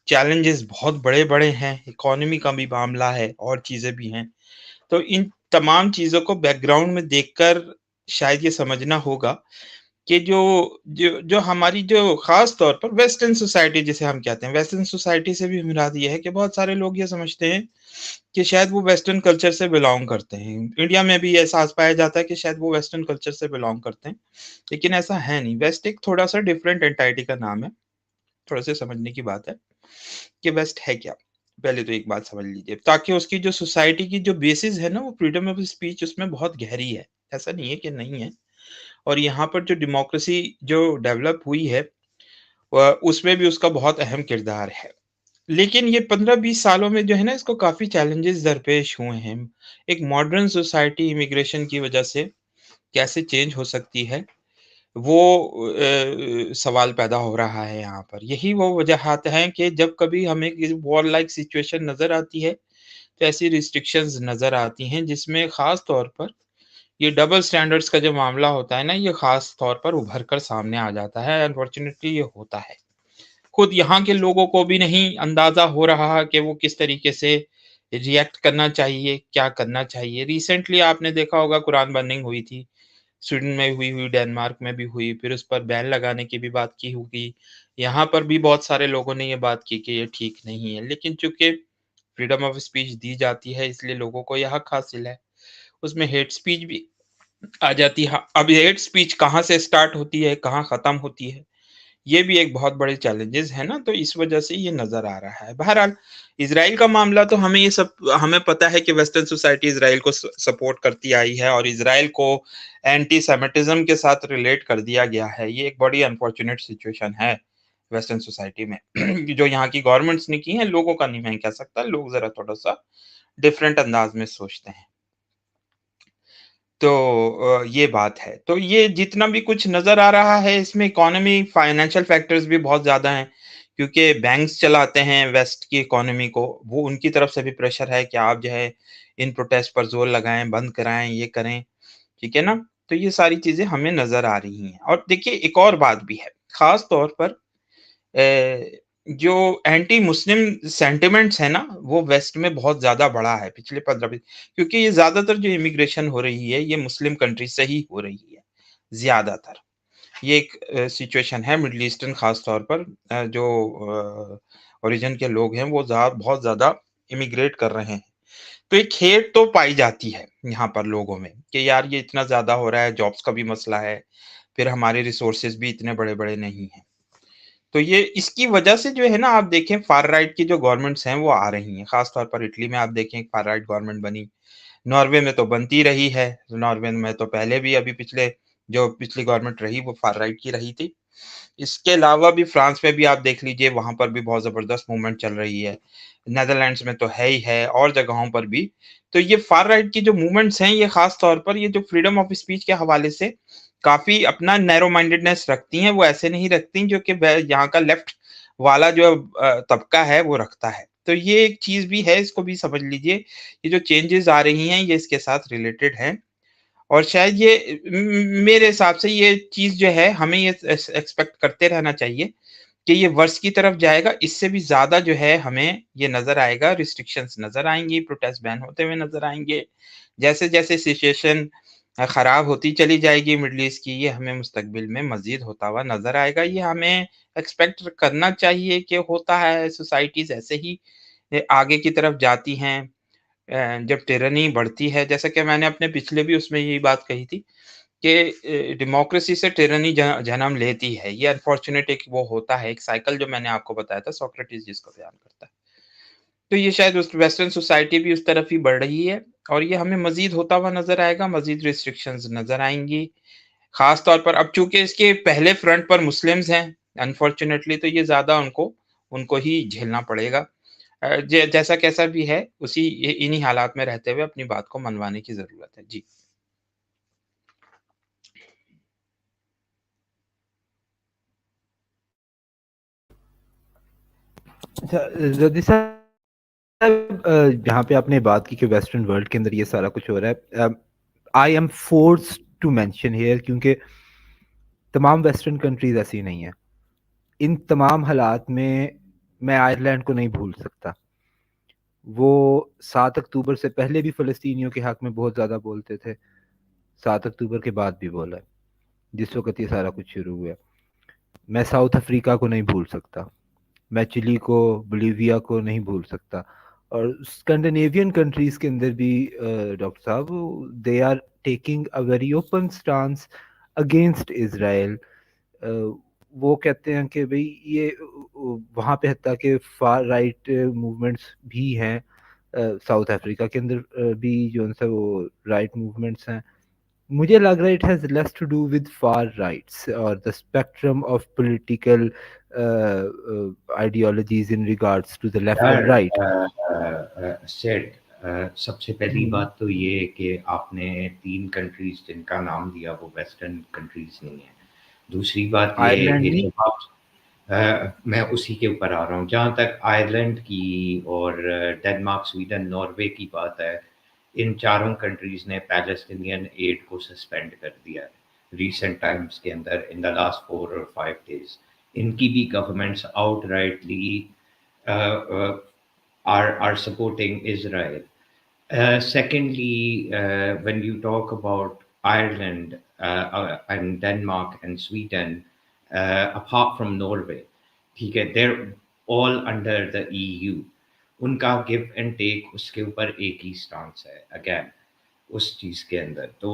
चैलेंजेस बहुत बड़े हैं इकोनॉमी का भी मामला है और चीजें भी हैं तो इन तमाम चीजों को बैकग्राउंड में देखकर शायद ये समझना होगा कि जो हमारी जो ख़ास तौर पर वेस्टर्न सोसाइटी जिसे हम कहते हैं, वेस्टर्न सोसाइटी से भी मुराद ये है कि बहुत सारे लोग ये समझते हैं कि शायद वो वेस्टर्न कल्चर से बिलॉन्ग करते हैं। इंडिया में भी एहसास पाया जाता है कि शायद वो वेस्टर्न कल्चर से बिलॉन्ग करते हैं, लेकिन ऐसा है नहीं। वेस्ट एक थोड़ा-सा डिफरेंट एंटाइटी का नाम है, थोड़ा-सा समझने की बात है कि वेस्ट है क्या? पहले तो एक बात समझ लीजिए, ताकि उसकी जो सोसाइटी की जो बेसिस है ना, वो फ्रीडम ऑफ स्पीच उसमें बहुत गहरी है। ऐसा नहीं है कि नहीं है। और यहाँ पर जो डेमोक्रेसी जो डेवलप हुई है उसमें भी उसका बहुत अहम किरदार है। लेकिन ये 15-20 सालों में जो है ना, इसको काफ़ी चैलेंजेस दरपेश हुए हैं। एक मॉडर्न सोसाइटी इमिग्रेशन की वजह से कैसे चेंज हो सकती है, वो सवाल पैदा हो रहा है यहाँ पर। यही वो वजहात हैं कि जब कभी हमें वॉर लाइक सिचुएशन नज़र आती है, तो ऐसी रिस्ट्रिक्शंस नज़र आती हैं, जिसमें ख़ास तौर पर ये डबल स्टैंडर्ड्स का जो मामला होता है ना, ये ख़ास तौर पर उभर कर सामने आ जाता है। अनफॉर्चुनेटली ये होता है। खुद यहाँ के लोगों को भी नहीं अंदाज़ा हो रहा कि वो किस तरीके से रिएक्ट करना चाहिए, क्या करना चाहिए। रिसेंटली आपने देखा होगा कुरान बर्निंग हुई थी, स्वीडन में हुई, डेनमार्क में भी हुई, फिर उस पर बैन लगाने की भी बात की होगी। यहाँ पर भी बहुत सारे लोगों ने ये बात की कि ये ठीक नहीं है, लेकिन चूँकि फ्रीडम ऑफ स्पीच दी जाती है, इसलिए लोगों को यह हक हासिल है। उसमें हेट स्पीच भी आ जाती है। अब हेट स्पीच कहाँ से स्टार्ट होती है, कहाँ ख़त्म होती है, ये भी एक बहुत बड़े चैलेंजेस है ना, तो इस वजह से ये नज़र आ रहा है। बहरहाल इज़राइल का मामला तो हमें पता है कि वेस्टर्न सोसाइटी इज़राइल को सपोर्ट करती आई है और इज़राइल को एंटी सेमिटिज़्म के साथ रिलेट कर दिया गया है। ये एक बड़ी अनफॉर्चुनेट सिचुएशन है वेस्टर्न सोसाइटी में जो यहाँ की गवर्नमेंट्स ने की है, लोगों का नहीं मैं कह सकता, लोग ज़रा थोड़ा-सा डिफरेंट अंदाज में सोचते हैं। तो ये बात है। तो ये जितना भी कुछ नज़र आ रहा है, इसमें इकोनॉमी, फाइनेंशियल फैक्टर्स भी बहुत ज़्यादा हैं, क्योंकि बैंक्स चलाते हैं वेस्ट की इकोनॉमी को, वो उनकी तरफ से भी प्रेशर है कि आप जो है इन प्रोटेस्ट पर ज़ोर लगाएँ, बंद कराएँ, ये करें, ठीक है ना? तो ये सारी चीज़ें हमें नज़र आ रही हैं। और देखिए एक और बात भी है, ख़ास तौर पर जो एंटी मुस्लिम सेंटिमेंट्स है ना, वो वेस्ट में बहुत ज़्यादा बढ़ा है पिछले 15-20, क्योंकि ये ज़्यादातर जो इमिग्रेशन हो रही है, ये मुस्लिम कंट्री से ही हो रही है, ज़्यादातर। ये एक सिचुएशन है मिडल ईस्टर्न ख़ास तौर पर जो ओरिजिन के लोग हैं, वो बहुत ज़्यादा इमिग्रेट कर रहे हैं। तो एक हेट तो पाई जाती है यहाँ पर लोगों में कि यार ये इतना ज़्यादा हो रहा है, जॉब्स का भी मसला है, फिर हमारे रिसोर्सेज़ भी इतने बड़े-बड़े नहीं हैं। तो ये इसकी वजह से जो है ना, आप देखें फार राइट की जो गवर्नमेंट्स हैं वो आ रही हैं। ख़ास तौर पर इटली में आप देखें फार राइट गवर्नमेंट बनी। नॉर्वे में तो बनती रही है। नॉर्वे में तो पहले भी अभी पिछली गवर्नमेंट रही वो फार राइट की रही थी। इसके अलावा भी फ्रांस में भी आप देख लीजिए, वहाँ पर भी बहुत ज़बरदस्त मूवमेंट चल रही है। नेदरलैंड्स में तो है ही है और जगहों पर भी। तो ये फार राइट की जो मूवमेंट्स हैं, ये ख़ास तौर पर ये जो फ्रीडम ऑफ स्पीच के हवाले से काफ़ी अपना नैरो माइंडेडनेस रखती हैं। वो ऐसे नहीं रखती जो कि व यहाँ का लेफ्ट वाला जो तबका है वो रखता है। तो ये एक चीज़ भी है, इसको भी समझ लीजिए। ये जो चेंजेज़ आ रही हैं, ये इसके साथ रिलेटेड हैं। और शायद ये मेरे हिसाब से ये चीज़ जो है, हमें ये एक्सपेक्ट करते रहना चाहिए कि ये वर्स्ट की तरफ जाएगा। इससे भी ज़्यादा जो है हमें ये नज़र आएगा, रिस्ट्रिक्शंस नज़र आएँगी, प्रोटेस्ट बैन होते हुए नज़र आएँगे। जैसे-जैसे सिचुएशन खराब होती चली जाएगी मिडल ईस्ट की, ये हमें मुस्तकबिल में मज़ीद होता हुआ नज़र आएगा। ये हमें एक्सपेक्ट करना चाहिए कि होता है, सोसाइटीज़ ऐसे ही आगे की तरफ जाती हैं। जब टिरनी बढ़ती है, जैसा कि मैंने अपने पिछले भी उसमें यही बात कही थी कि डेमोक्रेसी से टिरनी जन्म लेती है। ये अनफॉर्चुनेट एक वो होता है, एक साइकिल जो मैंने आपको बताया था, सोक्रेटिस जिसको बयान करता है। तो ये शायद उस वेस्टर्न सोसाइटी भी उस तरफ ही बढ़ रही है और ये हमें मज़ीद होता हुआ नज़र आएगा, मज़ीद रिस्ट्रिक्शंस नज़र आएँगी। ख़ास तौर पर अब चूँकि इसके पहले फ्रंट पर मुस्लिम्स हैं, अनफॉर्चुनेटली तो ये ज़्यादा उनको उनको ही झेलना पड़ेगा। जैसा कैसा भी है, इन्हीं हालात में रहते हुए अपनी बात को मनवाने की ज़रूरत है। जी। अच्छा, रदी साहब, जहाँ पे आपने बात की कि वेस्टर्न वर्ल्ड के अंदर ये सारा कुछ हो रहा है, I am forced to mention here, क्योंकि तमाम वेस्टर्न कंट्रीज ऐसी नहीं है। इन तमाम हालात में मैं आयरलैंड को नहीं भूल सकता। वो 7 अक्टूबर से पहले भी फ़लस्तीनियों के हक में बहुत ज़्यादा बोलते थे, 7 अक्टूबर के बाद भी बोला है। जिस वक़्त ये सारा कुछ शुरू हुआ। मैं साउथ अफ्रीका को नहीं भूल सकता, मैं चिली को, बोलिविया को नहीं भूल सकता, और स्कैंडिनेवियन कंट्रीज़ के अंदर भी डॉक्टर साहब they are taking a very open stance against Israel. वो कहते हैं कि भई ये वहाँ पे हत्ता के फार राइट मूवमेंट्स भी हैं, साउथ अफ्रीका के अंदर भी जो है वो राइट मूवमेंट्स हैं। मुझे लग रहा है it has less to do with far rights और the spectrum of political ideologies in regards to the left and right. Seth, सबसे पहली बात तो ये कि आपने 3 कंट्रीज जिनका नाम दिया वो वेस्टर्न कंट्रीज नहीं है। दूसरी बात ये आयरलैंड कि नहीं? जब आप मैं उसी के ऊपर आ रहा हूँ। जहाँ तक आयरलैंड की और डेनमार्क, स्वीडन, नॉर्वे की बात है, इन चारों कंट्रीज ने पैलेस्टीनियन एड को सस्पेंड कर दिया है रिसेंट टाइम्स के अंदर, इन द लास्ट 4 और 5 डेज। इनकी भी governments outrightly are supporting Israel. Secondly, when you talk about Ireland and Denmark and Sweden, apart from Norway, ठीक है, they're all under the EU. उनका गिव एंड टेक उसके ऊपर एक ही स्टांस है अगेन उस चीज़ के अंदर। तो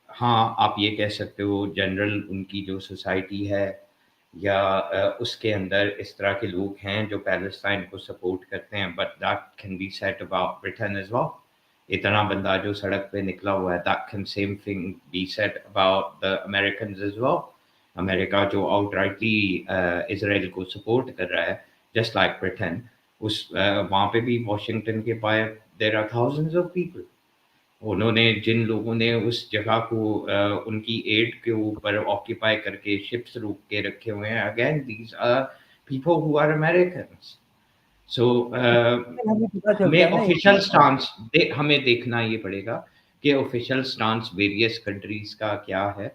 हाँ, आप ये कह सकते हो जनरल उनकी जो सोसाइटी है या उसके अंदर इस तरह के लोग हैं जो पैलेस्टाइन को सपोर्ट करते हैं, but that can be said about Britain as well. इतना बंदा जो सड़क पे निकला हुआ है, that can same thing be said about the Americans as well. America जो आउटराइटली इजराइल को सपोर्ट कर रहा है, जस्ट लाइक ब्रिटेन, उस वहाँ पे भी वॉशिंगटन के पास there are thousands of people. उन्होंने जिन लोगों ने उस जगह को उनकी एड के ऊपर ऑक्यूपाई करके शिप्स रोक के रखे हुए हैं, again these are people who are Americans. So हमें पता चलता हमें है ना एक ऑफिशियल चीज। स्टांस हमें देखना ये पड़ेगा कि ऑफिशियल स्टांस वेरियस कंट्रीज का क्या है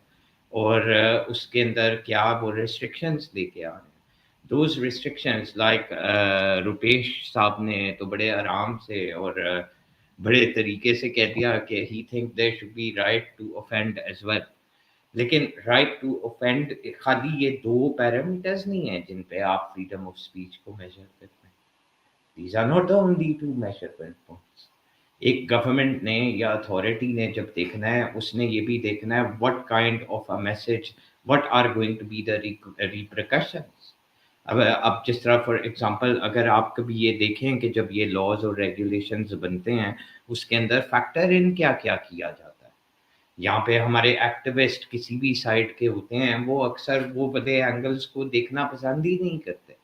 और उसके अंदर क्या वो रिस्ट्रिक्शंस लेके आ रहे हैं। दोज रिस्ट्रिक्शंस लाइक रुपेश साहब ने तो बड़े आराम से और बड़े तरीके से कह दिया कि he think there should be right to offend as well. लेकिन राइट टू ऑफेंड खाली ये 2 पैरामीटर्स नहीं है जिन पे आप फ्रीडम ऑफ स्पीच को मेजर करते हैं। These are not the only 2 measurement points. एक गवर्नमेंट ने या अथॉरिटी ने जब देखना है, उसने ये भी देखना है what kind of a message, what are going to be the repercussions. अब जिस तरह फॉर एग्जांपल अगर आप कभी ये देखें कि जब ये लॉज और रेगुलेशंस बनते हैं, उसके अंदर फैक्टर इन क्या-क्या किया जाता है। यहाँ पे हमारे एक्टिविस्ट किसी भी साइड के होते हैं, वो अक्सर वो बड़े एंगल्स को देखना पसंद ही नहीं करते।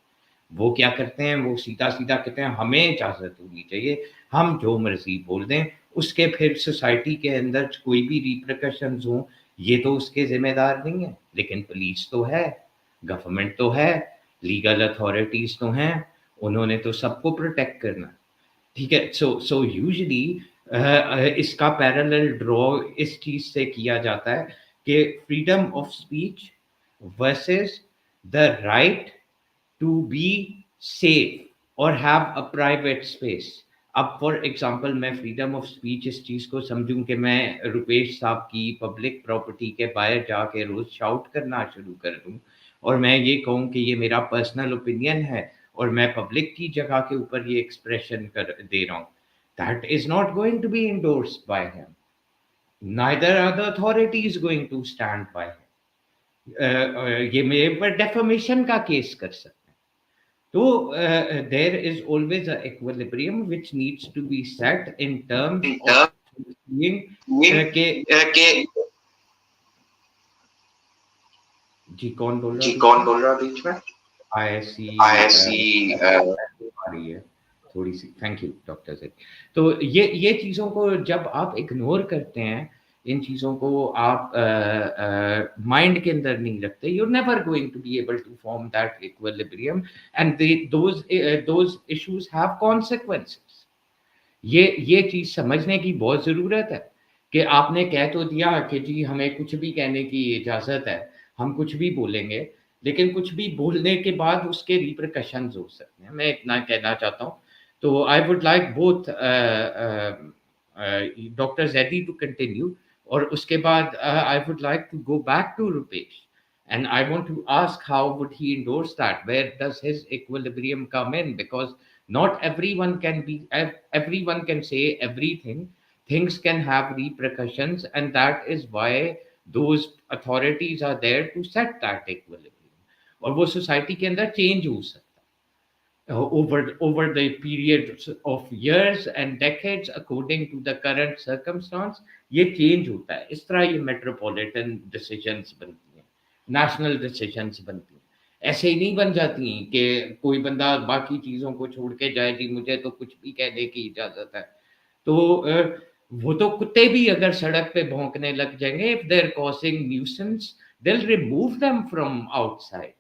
वो क्या करते हैं, वो सीधा-सीधा कहते हैं हमें इजाज़त होनी चाहिए, हम जो मर्ज़ी बोल दें, उसके फिर सोसाइटी के अंदर कोई भी रिपरकशंस हों, ये तो उसके ज़िम्मेदार नहीं है। लेकिन पुलिस तो है, गवर्नमेंट तो है, लीगल अथॉरिटीज़ तो हैं, उन्होंने तो सबको प्रोटेक्ट करना है। ठीक है, सो यूजुअली इसका पैरेलल ड्रॉ इस चीज़ से किया जाता है कि freedom of speech versus the right to be safe और हैव अ प्राइवेट स्पेस। अब फॉर एग्जांपल मैं फ्रीडम ऑफ स्पीच इस चीज़ को समझूं कि मैं रुपेश साहब की पब्लिक प्रॉपर्टी के बाहर जाके रोज शाउट करना शुरू कर दूं और मैं ये कहूं कि ये मेरा पर्सनल ओपिनियन है और मैं पब्लिक की जगह के ऊपर ये एक्सप्रेशन कर दे रहा हूं, that is not going to be endorsed by him, neither are the authorities going to stand by him. ये मेरे पर डेफेमेशन का केस कर सकते हैं। So there is always an equilibrium which needs to be set in terms of being के जी कौन बोल रहा बीच में? ISC आ रही है थोड़ी सी। थैंक यू डॉक्टर से। तो ये चीज़ों को जब आप इग्नोर करते हैं, इन चीज़ों को आप माइंड के अंदर नहीं रखते, you never going to be able to form that equilibrium and those issues have consequences. ये चीज़ समझने की बहुत ज़रूरत है कि आपने कह तो दिया कि जी हमें कुछ भी कहने की इजाज़त है, हम कुछ भी बोलेंगे, लेकिन कुछ भी बोलने के बाद उसके रिपरकशंस हो सकते हैं। मैं इतना कहना चाहता हूँ। तो I would like both doctor Zaidi to continue और उसके बाद I would like to go back to Rupesh, and I want to ask how would he endorse that? Where does his equilibrium come in? Because not everyone can be, everyone can say everything. Things can have repercussions, and that is why those authorities are there to set that equilibrium. और वो society के अंदर change हो सकता है over the periods of years and decades according to the current circumstance. ये change होता है, इस तरह ये मेट्रोपॉलिटन डिसीजंस बनती हैं, नेशनल डिसीजंस बनती हैं। ऐसे ही नहीं बन जाती कि कोई बंदा बाकी चीज़ों को छोड़ के जाए, जी मुझे तो कुछ भी कहने की इजाज़त है। तो वो तो कुत्ते भी अगर सड़क पे भौंकने लग जाएंगे, if they are causing nuisance, they will remove them from outside.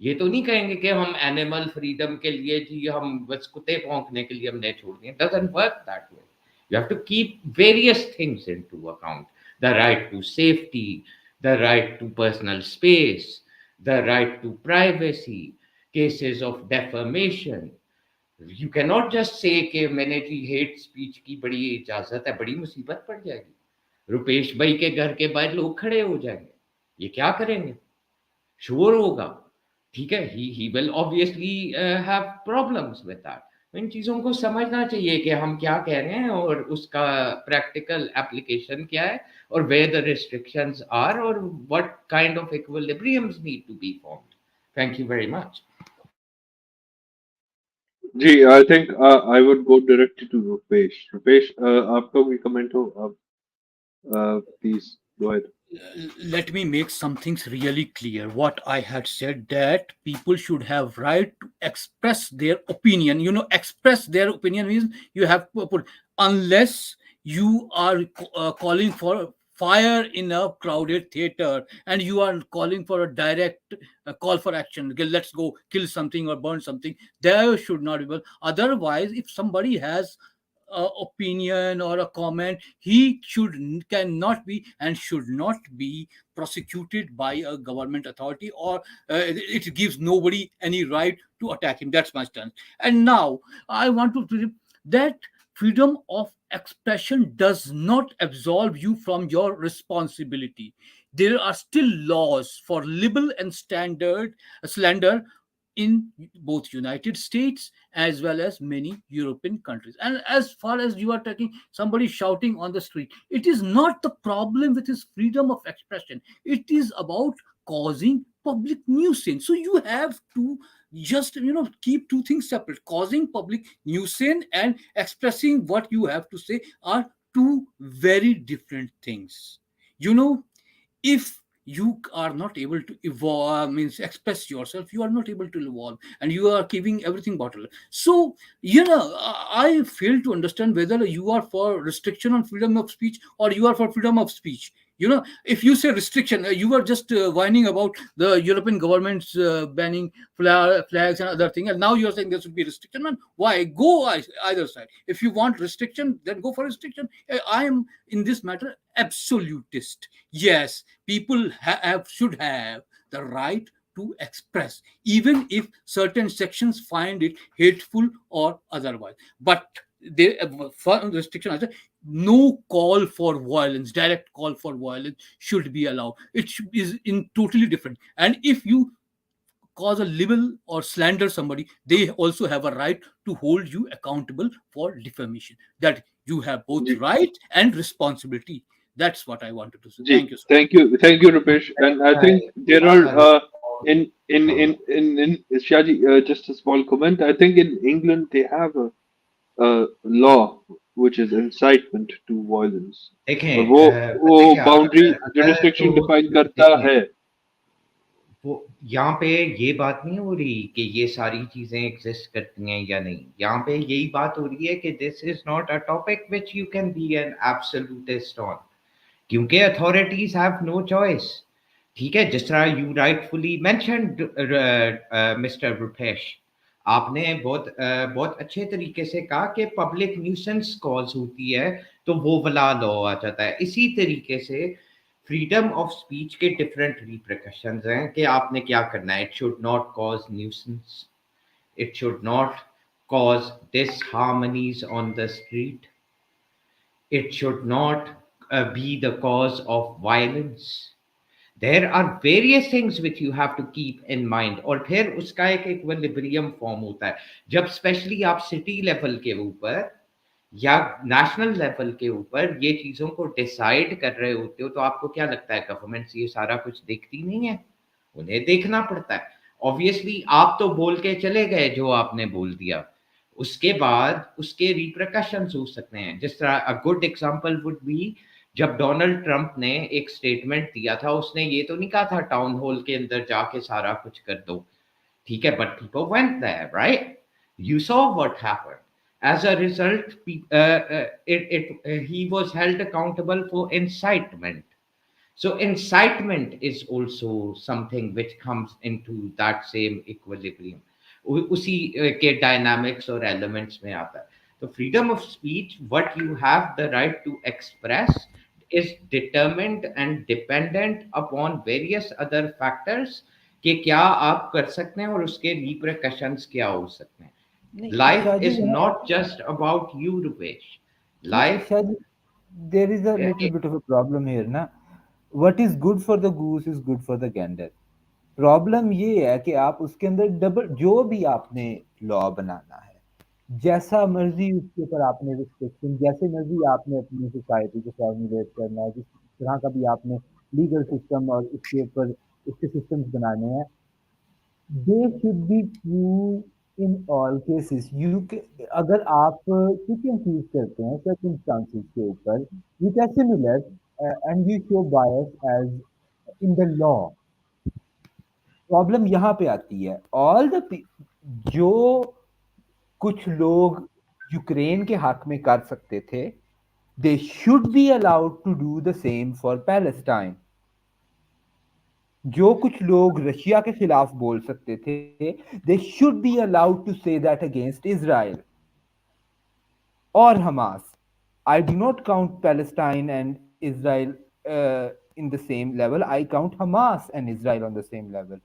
ये तो नहीं कहेंगे कि हम एनिमल फ्रीडम के लिए जी हम बस कुत्ते भौंकने के लिए हमने छोड़ दिए। Doesn't work that way. You have to keep various things into account: the right to safety, the right to personal space, the right to privacy, cases of defamation. You cannot just say कि मैंने जी hate speech की बड़ी इजाजत है, बड़ी मुसीबत पड़ जाएगी। रुपेश भाई के घर के बाहर लोग खड़े हो जाएंगे, ये क्या करेंगे? शोर होगा, ठीक है। He will obviously have problems with that. इन चीज़ों को समझना चाहिए कि हम क्या कह रहे हैं और उसका प्रैक्टिकल एप्लीकेशन क्या है, और वेयर द रिस्ट्रिक्शंस आर, और what kind of equilibriums need to be formed. Thank you very much. जी, I think I would go directly to Rupesh. Rupesh, आपका कोई कमेंट हो, आप please go ahead. Let me make some things really clear. What I had said, that people should have right to express their opinion. Express their opinion means you have to put, unless you are calling for fire in a crowded theater and you are calling for a direct call for action. Okay, let's go kill something or burn something. There should not be. Otherwise, if somebody has opinion or a comment, he cannot be and should not be prosecuted by a government authority, or it gives nobody any right to attack him. That's my stance. And now I want to that freedom of expression does not absolve you from your responsibility. There are still laws for libel and slander in both United States as well as many European countries. And as far as you are talking, somebody shouting on the street, it is not the problem with his freedom of expression. It is about causing public nuisance. So you have to just keep two things separate. Causing public nuisance and expressing what you have to say are two very different things. If you are not able to evolve, means express yourself, you are not able to evolve, and you are keeping everything bottled. So I fail to understand whether you are for restriction on freedom of speech or you are for freedom of speech. If you say restriction, you are just whining about the European governments banning flags and other things, and now you are saying there should be restriction. Man, why? Go either side. If you want restriction, then go for restriction. I am in this matter absolutist. Yes, people should have the right to express, even if certain sections find it hateful or otherwise. But for restriction, I said, no call for violence, direct call for violence should be allowed. It is in totally different. And if you cause a libel or slander somebody, they also have a right to hold you accountable for defamation. That you have both जी right and responsibility. That's what I wanted to say. जी, Thank you, sir. thank you, Rupesh. And I think there are in Shaji, just a small comment. I think in England they have a law which is incitement to violence. और देखें वो पता क्या, boundary अगर jurisdiction तो define करता देखें है। वो यहाँ पे ये बात नहीं हो रही कि ये सारी चीजें एग्जिस्ट करती हैं या नहीं। यहाँ पे यही बात हो रही है कि this is not a topic which you can be an absolutist on, क्योंकि अथॉरिटीज हैव नो चॉइस। ठीक है, जिस तरह you rightfully mentioned mister Rupesh, आपने बहुत अच्छे तरीके से कहा कि पब्लिक न्यूसेंस कॉज होती है तो वो वाला लॉ आ जाता है। इसी तरीके से फ्रीडम ऑफ स्पीच के डिफरेंट रिप्रकशंस हैं कि आपने क्या करना है। It should not cause nuisance, it should not cause disharmonies on the street, it should not be the cause of violence. There are various things which you have to keep in mind, और फिर उसका एक equilibrium form होता है जब specially आप city level के ऊपर या नेशनल लेवल के ऊपर ये चीजों को डिसाइड कर रहे होते हो, तो आपको क्या लगता है गवर्नमेंट ये सारा कुछ देखती नहीं है? उन्हें देखना पड़ता है। ऑब्वियसली आप तो बोल के चले गए जो आपने बोल दिया, उसके बाद उसके रिप्रकशंस हो सकते हैं। जिस तरह a good example would be जब डोनाल्ड ट्रंप ने एक स्टेटमेंट दिया था, उसने ये तो नहीं कहा था टाउन हॉल के अंदर जाके सारा कुछ कर दो, ठीक है, but people went there, right? You saw what happened. As a result, he was held accountable for incitement. So incitement is also something which comes into that same equilibrium. उसी के dynamics और elements में आता है। तो freedom of speech, what you have the right to express, is determined and dependent upon various other factors कि क्या आप कर सकते हैं और उसके repercussions क्या हो सकते हैं। नहीं Life शायद is not just about you, Rupesh. Life, शायद there is a yeah, little bit of a problem here ना. What is good for the goose is good for the gander. Problem ये है कि आप उसके अंदर डबल जो भी आपने लॉ बनाना है जैसा मर्जी उसके ऊपर आपने रिस्ट्रिक्शन जैसे मर्जी आपने अपनी सोसाइटी को फॉर्मुलेट करना है जिस तरह का भी आपने लीगल सिस्टम और उसके ऊपर उसके सिस्टम्स बनाने हैं they should be true in all cases अगर आप चिकन चूज करते हैं सर्कमस्टांसेस के ऊपर you can simulate and you show bias as in the law problem यहाँ पे आती है ऑल द जो कुछ लोग यूक्रेन के हक में कर सकते थे they should be allowed to do the same for Palestine जो कुछ लोग रशिया के खिलाफ बोल सकते थे they should be allowed to say that against Israel और Hamas I do not count Palestine and Israel in the same level I count Hamas and Israel on the same level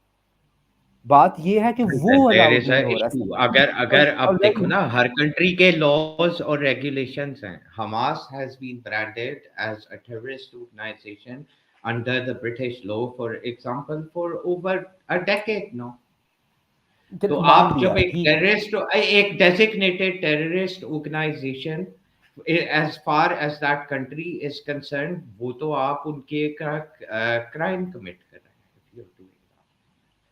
बात ये है कि वो there अलाउड is a नहीं हो रहा issue. अगर अब Already- देखो ना, हर कंट्री के लॉज और रेगुलेशंस हैं। Hamas has been branded as a terrorist organisation under the British law, for example, for over a decade now. तो मान आप लिया, जब एक ठीक है। टेररिस्ट, एक designated terrorist organisation as far as that country is concerned, वो तो आप उनके का क्राइम कमिट कर रहे हैं if you're doing that.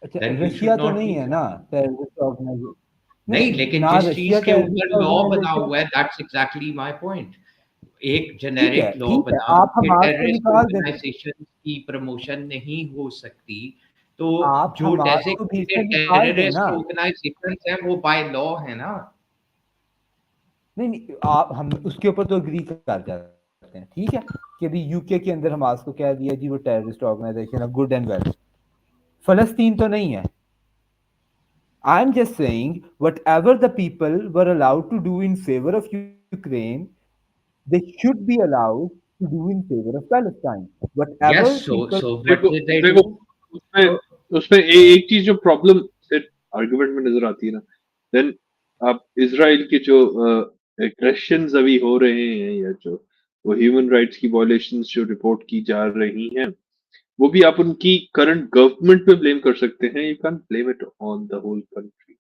अच्छा Then you रशिया should तो not नहीं be है ना टेररिस्ट ऑर्गेनाइजेशन नहीं, लेकिन ना जिस रशिया चीज के ऊपर टेररिस्ट लॉ बना ऑर्गेनाइजेशन हुआ है, दैट्स एग्जैक्टली माय पॉइंट। एक ठीक है जेनेरिक लॉ ठीक है बना आप कि हमास को टेररिस्ट निकाल दें ऑर्गेनाइजेशन की प्रमोशन नहीं हो सकती, तो आप जो हमास को भी इससे डेजिग्नेटेड निकाल दें टेररिस्ट ना ऑर्गेनाइजेशन है वो बाय लॉ है ना। नहीं नहीं आप हम उसके ऊपर तो एग्री कर जाते हैं ठीक है कि अभी यूके के अंदर हमास को कह दिया जी वो टेररिस्ट ऑर्गेनाइजेशन है गुड एंड वेल फलस्तीन तो नहीं है I'm just saying whatever the people were allowed to do in favor of Ukraine they should be allowed to do in favor of Palestine whatever yes, people so what देखो did they देखो do? उसमें एक चीज जो problem फिर argument में नजर आती है ना, देन आप इसराइल के जो क्वेश्चंस अभी हो रहे हैं या जो वो ह्यूमन राइट्स की वॉयलेशंस जो रिपोर्ट की जा रही हैं वो भी आप उनकी करंट गवर्नमेंट पे ब्लेम कर सकते हैं। You can blame it on the whole country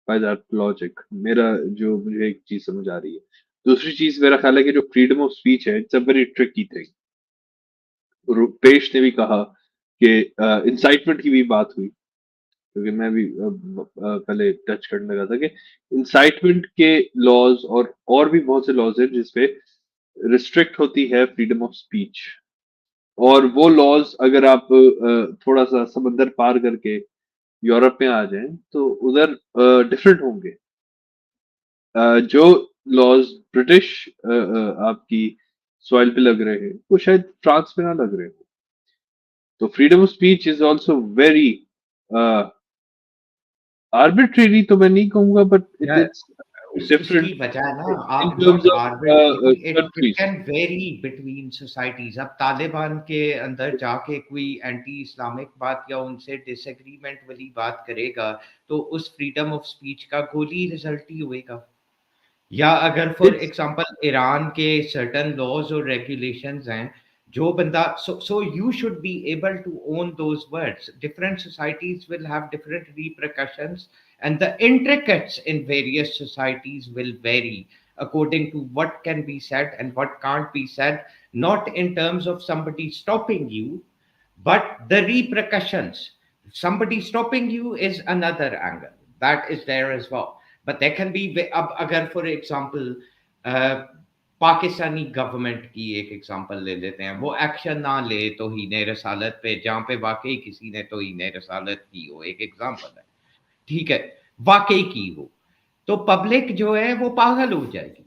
by that logic. मेरा जो मुझे एक चीज समझ आ रही है। दूसरी चीज मेरा ख्याल है कि जो फ्रीडम ऑफ स्पीच है it's a very tricky thing. Rupesh ने भी कहा कि इंसाइटमेंट की भी बात हुई क्योंकि मैं भी पहले टच करने लगा था कि इंसाइटमेंट के लॉज और भी बहुत से लॉज हैं जिसपे रिस्ट्रिक्ट होती है फ्रीडम ऑफ स्पीच। और वो लॉज अगर आप थोड़ा सा समंदर पार करके यूरोप में आ जाएं तो उधर डिफरेंट होंगे। जो लॉज ब्रिटिश आपकी सॉइल पे लग रहे हैं वो शायद फ्रांस में ना लग रहे हो। तो freedom of speech is also very arbitrary तो मैं नहीं कहूंगा but it Yeah, is different उसकी वजह है ना, इन आप terms not of arbitrary, it countries. Can very between societies. अब तालिबान के अंदर जाके कोई एंटी इस्लामिक बात या उनसे डिसएग्रीमेंट वाली बात करेगा तो उस फ्रीडम ऑफ स्पीच का गोली रिजल्ट ही होएगा। या अगर फॉर It's एग्जांपल ईरान के सर्टेन लॉज और रेगुलेशंस हैं, जो बंदा so you should be able to own those words. Different societies will have different repercussions, and the intricates in various societies will vary according to what can be said and what can't be said, not in terms of somebody stopping you, but the repercussions. Somebody stopping you is another angle that is there as well, but there can be अब अगर for example Pakistani government की एक example ले लेते हैं, वो action ना ले तौहीन रसालत पे, जहाँ पे वाकई किसी ने तौहीन रसालत की हो, एक एग्जांपल है, ठीक है, वाकई की हो, तो पब्लिक जो है वो पागल हो जाएगी.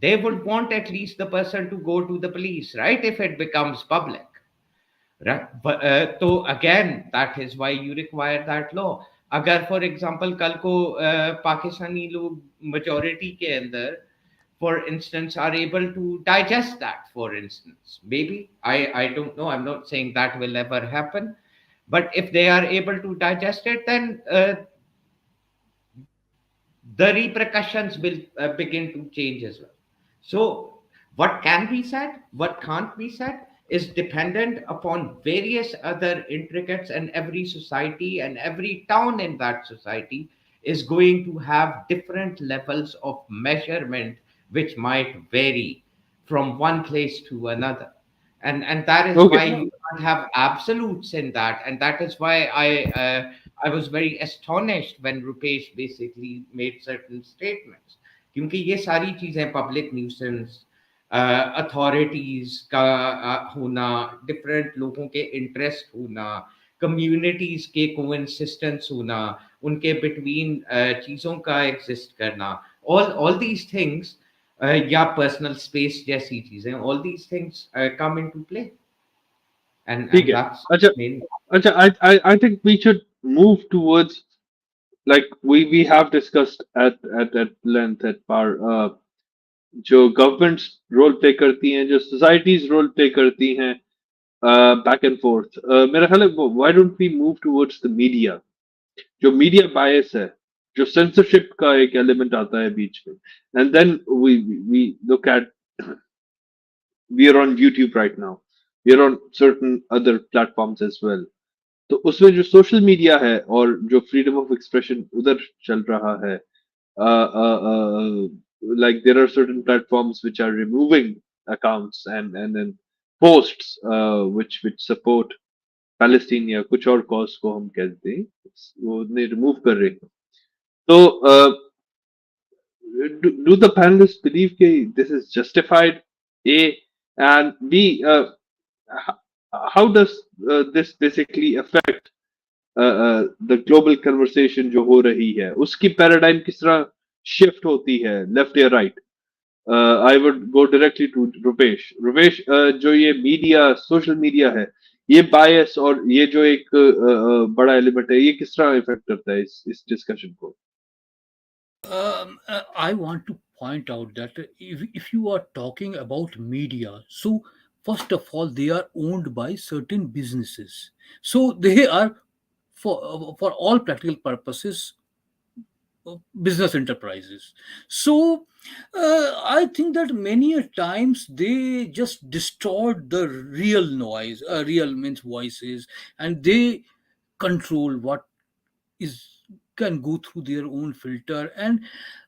They would want at least the person to go to the police, right? If it becomes public. Right? But तो again that is why you require that law. अगर for example कल को पाकिस्तानी लोग majority के अंदर for instance are able to digest that, for instance, maybe I don't know, I'm not saying that will ever happen, but if they are able to digest it, then the repercussions will begin to change as well. So, what can be said, what can't be said, is dependent upon various other intricates, and every society and every town in that society is going to have different levels of measurement, which might vary from one place to another. And that is why okay. you can't have absolutes in that, and that is why I was very astonished when Rupesh basically made certain statements. क्योंकि ये सारी चीजें public nuisance, authorities का होना, different लोगों के interest होना, communities के कोइंसिस्टेंस होना, उनके बिटवीन चीजों का एग्जिस्ट करना, all these things, या पर्सनल स्पेस जैसी चीजें, all these things come into play, ठीक and है. that's अच्छा, main. अच्छा, I think we should move towards, like we have discussed at length at par, जो गवर्नमेंट्स रोल प्ले करती हैं, जो सोसाइटीज रोल प्ले करती हैं, बैक एंड फोर्थ. मेरा ख्याल है why don't we move towards the media. जो मीडिया बायस है, जो सेंसरशिप का एक एलिमेंट आता है बीच में, and then we look at, we are on YouTube right now, we are on certain other platforms as well. तो उसमें जो सोशल मीडिया है और जो फ्रीडम ऑफ एक्सप्रेशन उधर चल रहा है, like there are certain platforms which are removing accounts and then posts which support Palestine या कुछ और cause को हम कहते हैं, वो नहीं remove कर रहे हैं. तो do the panelists believe that this is justified? A, and B, how does this basically affect the global conversation जो हो रही है, उसकी पैराडाइम किस तरह शिफ्ट होती है, लेफ्ट या right? I would go directly to Rupesh. Rupesh, जो ये मीडिया, सोशल मीडिया है, ये बायस और ये जो एक बड़ा एलिमेंट है, ये किस तरह इफेक्ट करता है इस डिस्कशन को? I want to point out that if you are talking about media, so first of all, they are owned by certain businesses. So they are, for all practical purposes, business enterprises. So I think that many a times they just distort the real noise, real means voices, and they control what is can go through their own filter. And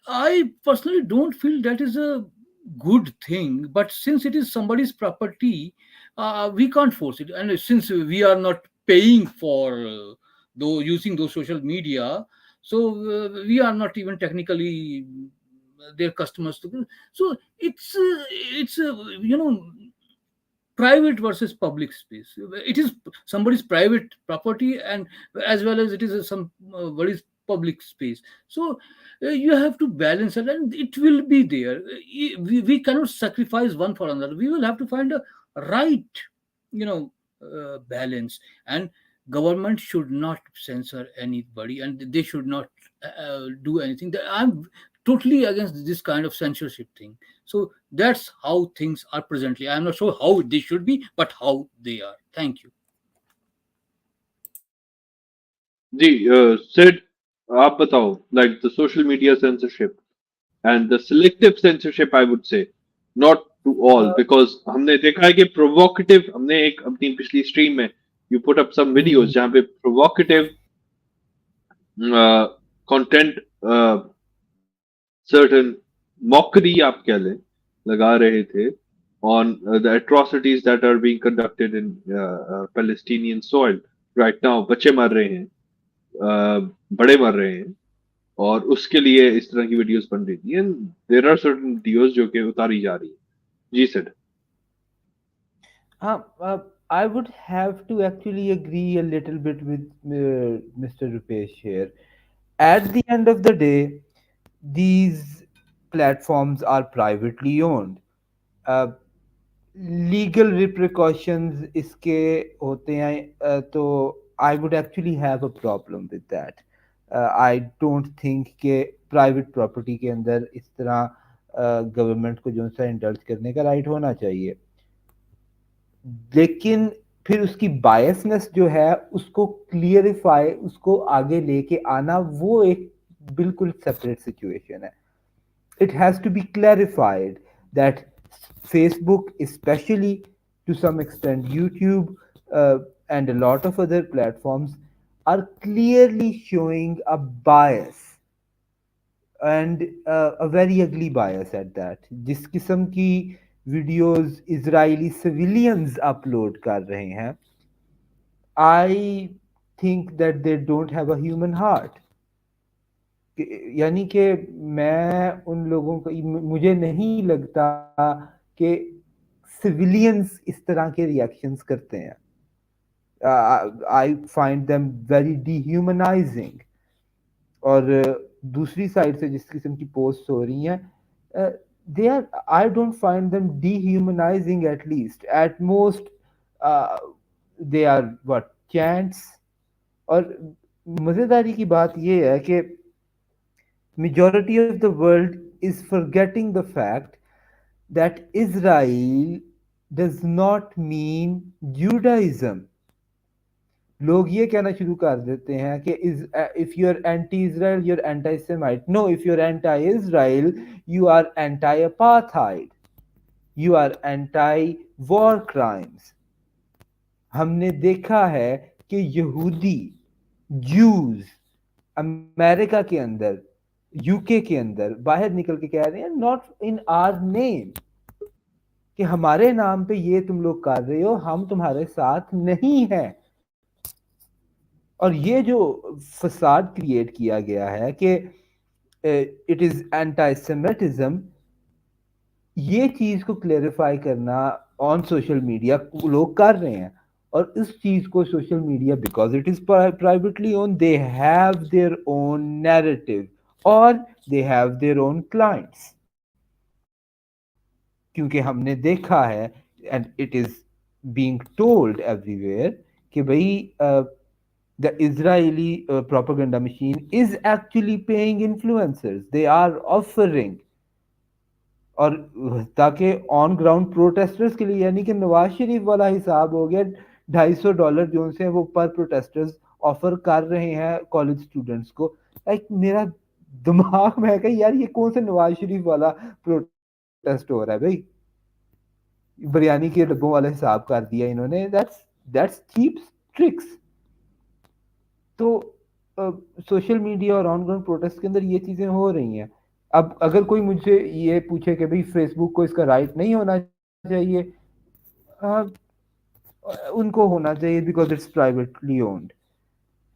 I personally don't feel that is a good thing, but since it is somebody's property, we can't force it. And since we are not paying for though using those social media, so we are not even technically their customers. So it's private versus public space. It is somebody's private property, and as well as it is somebody's public space. So you have to balance it, and it will be there. We cannot sacrifice one for another. We will have to find a right, balance. And government should not censor anybody, and they should not do anything. I'm totally against this kind of censorship thing. So that's how things are presently. I'm not sure how they should be, but how they are. Thank you. Ji, Sid, आप बताओ, like the social media censorship and the selective censorship, I would say, not to all, because हमने देखा है कि provocative, हमने एक अपनी पिछली stream में you put up some videos जहाँ पे provocative content, certain mockery आप कह लें, लगा रहे थे on the atrocities that are being conducted in Palestinian soil right now. बच्चे मर रहे हैं, बड़े मर रहे हैं, और उसके लिए इस तरह की वीडियोस बन रही थी, and there are certain videos जो कि उतारी जा रही है. जी sir. I would have to actually agree a little bit with Mr. Rupesh here. At the end of the day, these platforms are privately owned. Legal repercussions इसके होते हैं, तो I would actually have a problem with that. I don't think कि private property के अंदर इस तरह government को जो सा इंडल्ज करने का राइट होना चाहिए, लेकिन फिर उसकी बायसनेस जो है उसको क्लियरिफाई, उसको आगे लेके आना, वो एक बिल्कुल सेपरेट सिचुएशन है. It has to be clarified that Facebook, especially to some extent YouTube, and a lot of other platforms, are clearly showing a bias, and a very ugly bias at that. जिस किस्म की videos Israeli civilians upload कर रहे हैं, I think that they don't have a human heart. यानी कि मैं उन लोगों को, मुझे नहीं लगता कि सिविलियंस इस तरह के रिएक्शंस करते हैं. I find them very dehumanising. और दूसरी साइड से जिस किस्म की पोस्ट हो रही हैं, they are, I don't find them dehumanizing. At least at most they are what, chants. और मजेदारी की बात ये है कि majority of the world is forgetting the fact that Israel does not mean Judaism. लोग ये कहना शुरू कर देते हैं कि if you're anti-Israel, you're anti-Semite. No, if you're anti-Israel, you are anti-apartheid. You are anti-war crimes. हमने देखा है कि यहूदी, Jews, अमेरिका के अंदर, यूके के अंदर बाहर निकल के कह रहे हैं, नॉट इन आवर नेम, कि हमारे नाम पे ये तुम लोग कर रहे हो, हम तुम्हारे साथ नहीं हैं. और ये जो फसाद क्रिएट किया गया है कि इट इज एंटी-सेमिटिज्म, ये चीज को क्लेरिफाई करना ऑन सोशल मीडिया लोग कर रहे हैं. और इस चीज को social media, because it is privately own, they have their own narrative और they have their own clients. क्योंकि हमने देखा है, and it is being told everywhere, कि भाई the Israeli propaganda machine is actually paying influencers. They are offering, और ताकि on ground protesters के लिए, यानी कि नवाज शरीफ वाला हिसाब हो गया, $250 जो से वो पर प्रोटेस्टर्स ऑफर कर रहे हैं कॉलेज स्टूडेंट्स को. लाइक मेरा दिमाग में है कि यार ये कौन सा नवाज शरीफ वाला प्रोटेस्ट हो रहा है भाई, बिरयानी के डब्बों वाला हिसाब कर दिया इन्होंने. That's cheap tricks. तो सोशल मीडिया और ऑन ग्राउंड प्रोटेस्ट के अंदर ये चीजें हो रही हैं. अब अगर कोई मुझे ये पूछे कि भाई फेसबुक को इसका राइट नहीं होना चाहिए, उनको होना चाहिए, because it's privately owned.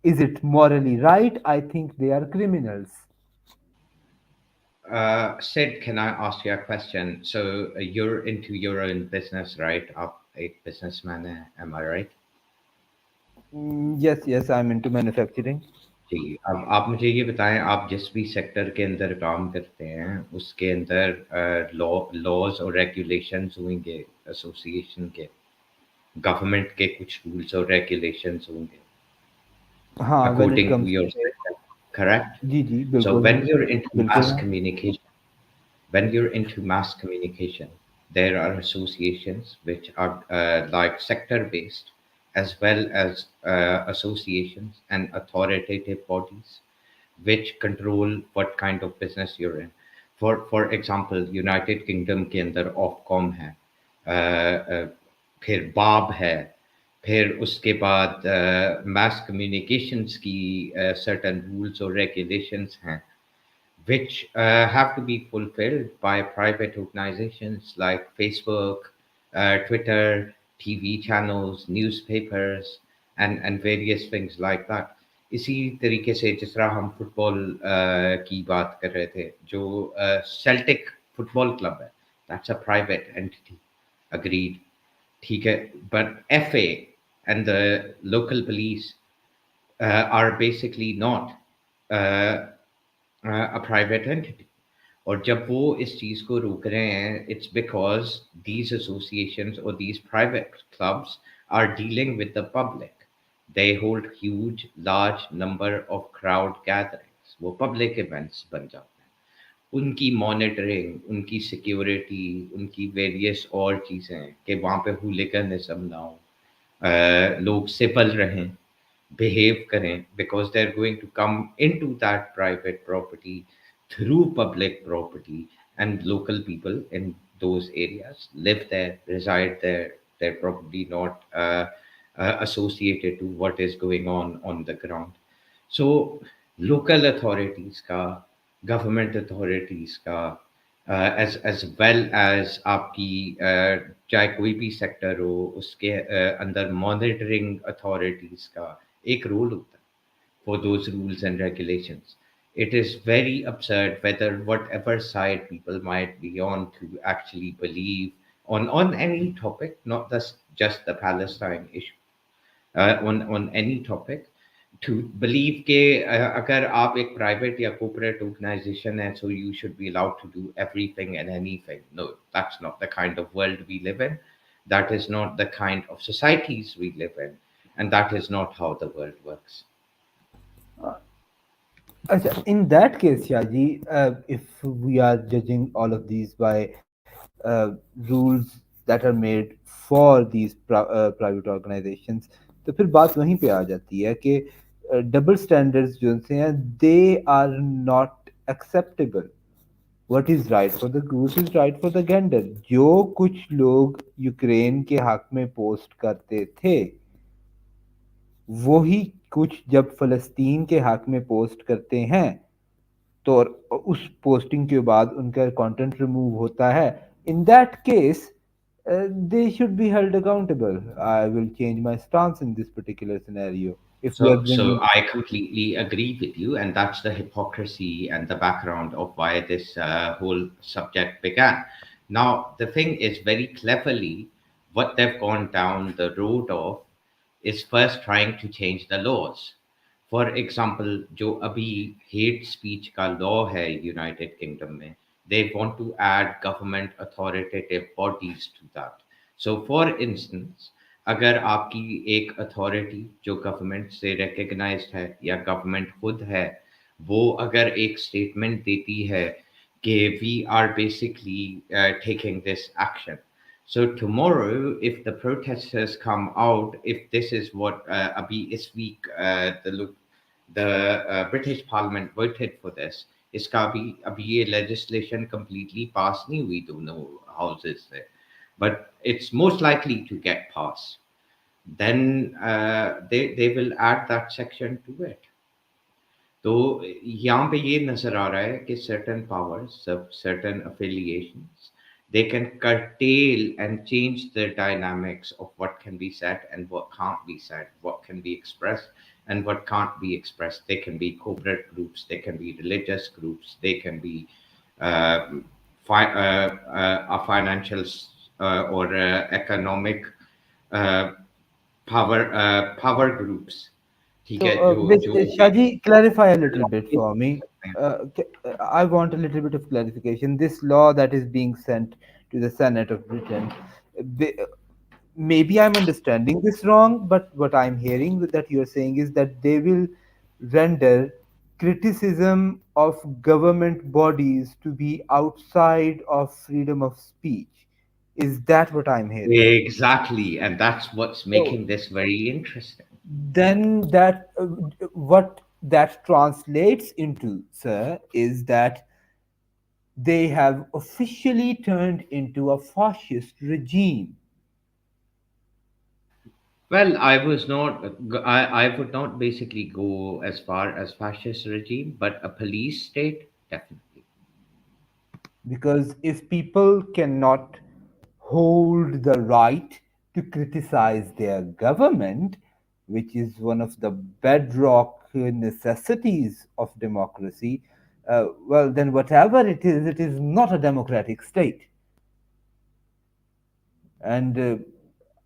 Is it morally right? I think they are criminals. Sid, can I ask you a question? So you're into your own business, right? आप एक businessman है, am I right? yes, I'm into manufacturing. जी, अब आप मुझे ये बताएं, आप जिस भी सेक्टर के अंदर काम करते हैं उसके अंदर लॉज और रेगुलेशंस होंगे, एसोसिएशन के, गवर्नमेंट के कुछ रूल्स और रेगुलेशंस होंगे, हाँ, according to your sector, correct? जी बिल्कुल. So when you're into mass communication, there are associations which are like sector based, as well as associations and authoritative bodies which control what kind of business you're in. For example United kingdom के अंदर Ofcom है, फिर बाब है, फिर उसके बाद मास communications की सर्टेन रूल्स और रेगुलेशंस हैं which have to be fulfilled by private organizations like Facebook, Twitter, TV channels, newspapers, and various things like that. इसी तरीके से जिस तरह हम फुटबॉल की बात कर रहे थे, जो सेल्टिक फुटबॉल क्लब है, that's a private entity, agreed, ठीक है, but FA and the local police are basically not a private entity. और जब वो इस चीज़ को रोक रहे हैं, it's because these associations or these private clubs are dealing with the public. They hold huge, large number of crowd gatherings. वो public events बन जाते हैं. उनकी मॉनिटरिंग, उनकी सिक्योरिटी, उनकी वेरियस और चीज़ें कि वहाँ पे हुलिगनिज्म ना हो, लोग सिविल रहें, behave करें, because they're going to come into that private property through public property, and local people in those areas live there, reside there. They're probably not associated to what is going on the ground. So local authorities का, government authorities का, as well as आपकी चाहे कोई भी sector हो, उसके अंदर monitoring authorities का एक रोल होता है for those rules and regulations. It is very absurd whether whatever side people might be on to actually believe on any topic, not just the Palestine issue, on any topic, to believe कि अगर आप एक private या corporate organization है, so you should be allowed to do everything and anything. No, that's not the kind of world we live in. That is not the kind of societies we live in, and that is not how the world works. In that case, Shaji, if we are judging all of these by rules that are made for these private organizations, तो फिर बात वहीं पे आ जाती है कि double standards जो से हैं, they are not acceptable. What is right for the goose is right for the gander. जो कुछ लोग यूक्रेन के हक में पोस्ट करते थे, वही कुछ जब फलस्तीन के हक में पोस्ट करते हैं, तो उस पोस्टिंग के बाद उनका कंटेंट रिमूव होता है. In that case, they should be held accountable. I will change my stance in this particular scenario. So I completely agree with you, and that's the hypocrisy and the background of why this whole subject began. Now, the thing is, very cleverly, what they've gone down the road of is first trying to change the laws. For example, जो अभी hate speech का law है United Kingdom में, they want to add government authoritative bodies to that. So, for instance, अगर आपकी एक authority जो government से रिकग्नाइज्ड है या गवर्नमेंट खुद है, वो अगर एक स्टेटमेंट देती है कि we are basically taking this action, so tomorrow if the protesters come out, if this is what abhi is week the British Parliament voted for this, iska abhi ye legislation completely pass nahi hui dono houses se, but it's most likely to get passed, then they will add that section to it. तो यहाँ पे ये नजर आ रहा है कि certain powers, certain affiliations, they can curtail and change the dynamics of what can be said and what can't be said, what can be expressed and what can't be expressed. They can be corporate groups, they can be religious groups, they can be a financial or economic power groups. Shaji, clarify a little bit for me. I want a little bit of clarification. This law that is being sent to the Senate of Britain, maybe I'm understanding this wrong, but what I'm hearing that you're saying is that they will render criticism of government bodies to be outside of freedom of speech. Is that what I'm hearing? Exactly, and that's what's making this very interesting. Then that what that translates into, sir, is that they have officially turned into a fascist regime. Well, I would not basically go as far as fascist regime, but a police state, definitely. Because if people cannot hold the right to criticize their government, which is one of the bedrock necessities of democracy, well, then whatever it is not a democratic state. And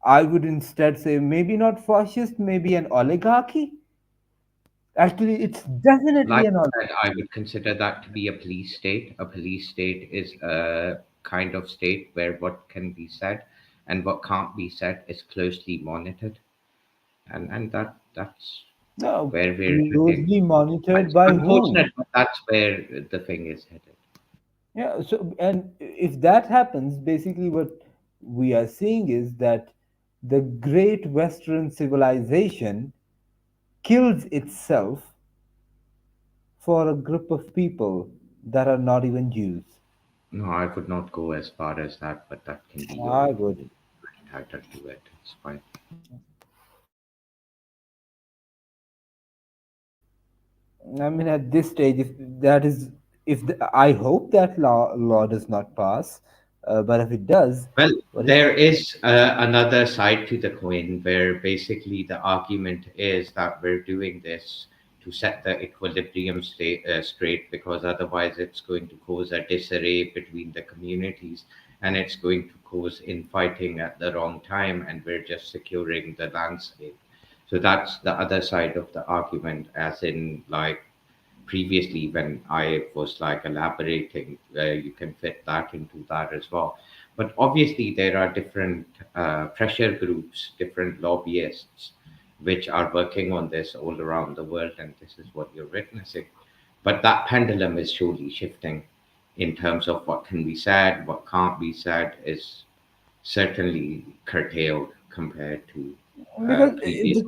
I would instead say maybe not fascist, maybe an oligarchy. Actually, it's definitely Like an I said, I would consider that to be a police state. A police state is a kind of state where what can be said and what can't be said is closely monitored, and that's no, where we're heading. closely monitored It's by whom? unfortunate, but that's where the thing is headed. Yeah, so and if that happens, basically what we are seeing is that the great Western civilization kills itself for a group of people that are not even Jews. No, I would not go as far as that, but that can be your I would. opinion. I'm entitled to it. It's fine. I mean, at this stage, if that is, if the, I hope that law does not pass, but if it does, Well, what is there is another side to the coin where basically the argument is that we're doing this to set the equilibrium straight because otherwise it's going to cause a disarray between the communities and it's going to cause infighting at the wrong time and we're just securing the landscape. So that's the other side of the argument, as in, like, previously when I was like elaborating, you can fit that into that as well. But obviously, there are different pressure groups, different lobbyists, which are working on this all around the world, and this is what you're witnessing. But that pendulum is surely shifting in terms of what can be said, what can't be said, is certainly curtailed compared to because previous.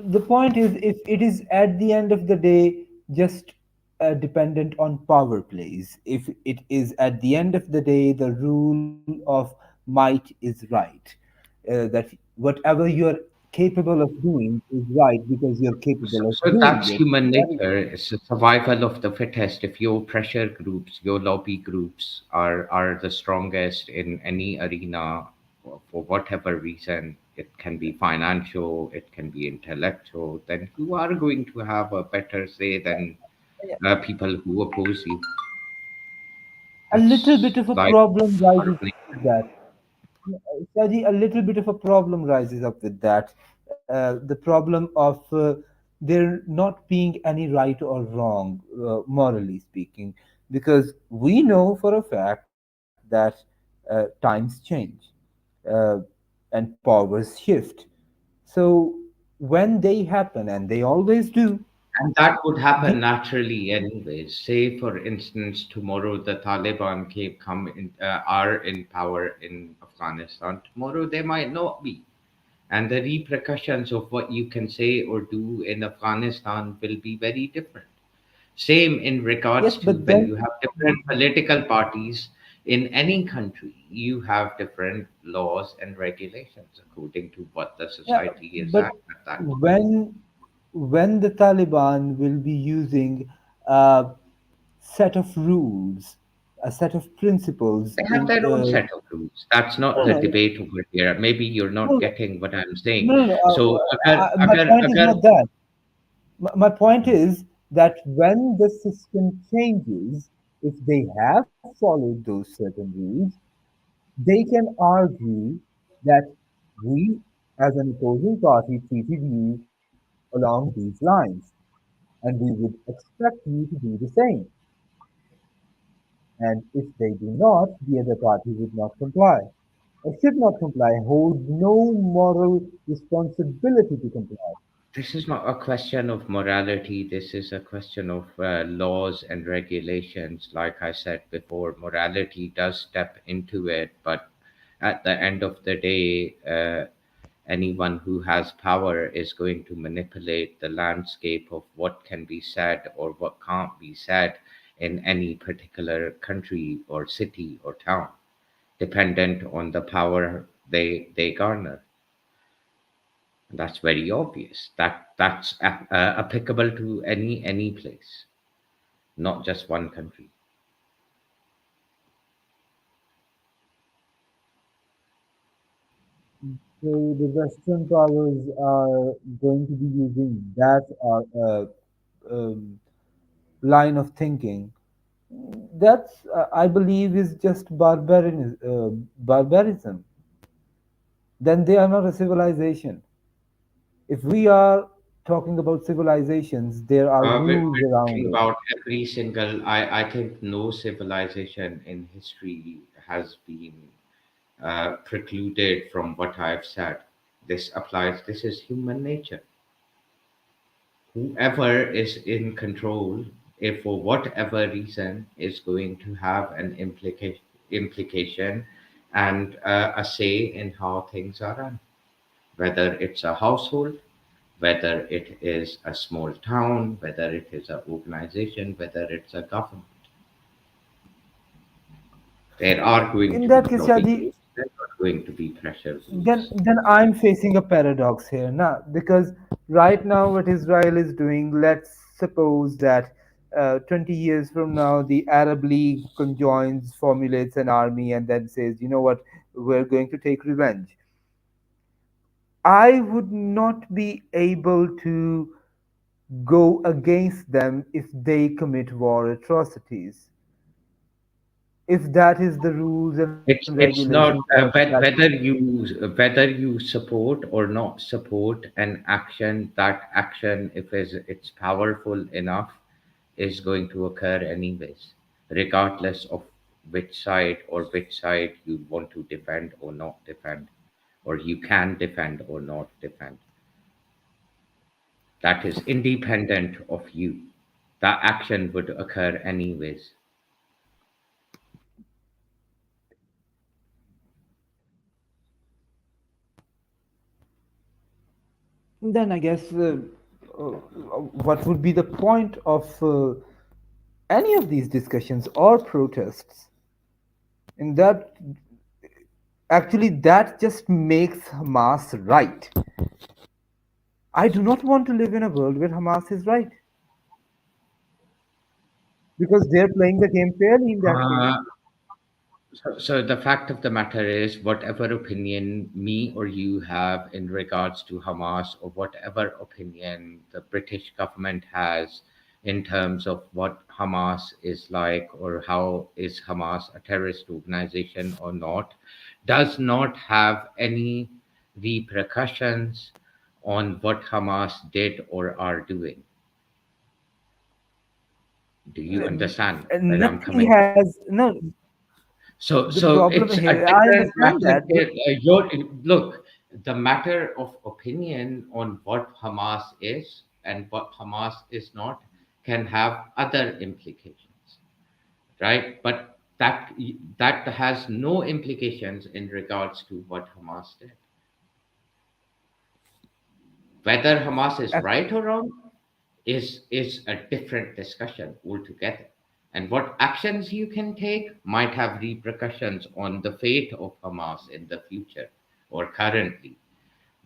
the point is if it is at the end of the day just dependent on power plays, if it is at the end of the day the rule of might is right, that whatever you're capable of doing is right because you're So, capable of so doing that's it, human then nature. It's the survival of the fittest. If your pressure groups, your lobby groups are the strongest in any arena for whatever reason, it can be financial, it can be intellectual, then you are going to have a better say than people who oppose you. a little bit It's of a like problem part of rises up nature. with that. Shaji, a little bit of a problem rises up with that. The problem of there not being any right or wrong, morally speaking, because we know for a fact that times change uh, and powers shift. So when they happen, and they always do, And that would the, happen naturally anyways. Say, for instance, tomorrow the Taliban are in power in Afghanistan. Tomorrow they might not be. And the repercussions of what you can say or do in Afghanistan will be very different. Same in yes, regards to but when then you have different political parties in any country, you have different laws and regulations according to what the yeah, society is but at that moment. when the Taliban will be using a set of rules, a set of principles They have in their own set of rules. That's not no the no debate over here. Maybe you're no not no getting what I'm saying. no, no, So, my point is agar, not that. My point is that when the system changes, if they have followed those certain rules, they can argue that we, as an opposing party, treated you along these lines, and we would expect you to do the same. And if they do not, the other party would not comply, or should not comply, hold no moral responsibility to comply. this is not a question of morality. This is a question of laws and regulations. Like I said before, morality does step into it, but at the end of the day, anyone who has power is going to manipulate the landscape of what can be said or what can't be said in any particular country or city or town, dependent on the power they garner. That's very obvious. That's applicable to any place, not just one country. So the Western powers are going to be using that line of thinking. That's, I believe, is just barbarism. Then they are not a civilization. If we are talking about civilizations, there are rules We're around talking it. about every single. I think no civilization in history has been precluded from what I've said. This applies. This is human nature. Whoever is in control, if for whatever reason, is going to have an implication and a say in how things are run. Whether it's a household, whether it is a small town, whether it is an organization, whether it's a government. There are going In to be that case, Shadi, lobbying, there are going to be pressure then groups. then I'm facing a paradox here now, because right now what Israel is doing, let's suppose that 20 years from now the Arab League conjoins, formulates an army, and then says, you know what, we're going to take revenge. I would not be able to go against them if they commit war atrocities, if that is the rules and It's regulations not of that. whether you support or not support an action. That action, if it's powerful enough, is going to occur anyways, regardless of which side you want to defend or not defend, or you can defend or not defend. That is independent of you. That action would occur anyways. Then I guess what would be the point of any of these discussions or protests? In that, actually, that just makes Hamas right. I do not want to live in a world where Hamas is right, because they're playing the game fairly in that case. Uh, so the fact of the matter is, whatever opinion me or you have in regards to Hamas, or whatever opinion the British government has in terms of what Hamas is like, or how is Hamas a terrorist organization or not, does not have any repercussions on what Hamas did or are doing. Do you understand where I'm Nothing coming from? has no. The So problem it's a here, I different understand matter. that, but Look, the matter of opinion on what Hamas is and what Hamas is not can have other implications, right? But that has no implications in regards to what Hamas did. Whether Hamas is right or wrong is a different discussion altogether. And what actions you can take might have repercussions on the fate of Hamas in the future or currently.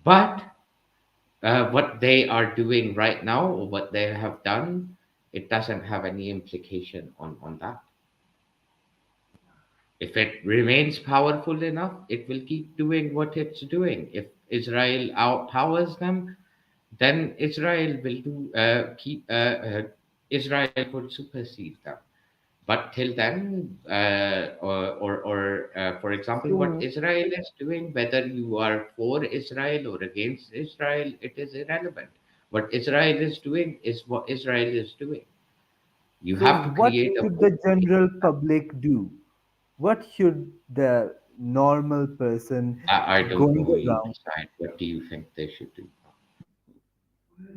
But what they are doing right now, or what they have done, it doesn't have any implication on that. If it remains powerful enough, it will keep doing what it's doing. If Israel outpowers them, then Israel will do Israel would supersede them. But till then, for example, what so Israel is doing, whether you are for Israel or against Israel, it is irrelevant. What Israel is doing is what Israel is doing. You so have to what create a should book. the general public do? What should the normal person I don't going know. You around? decide. What do you think they should do?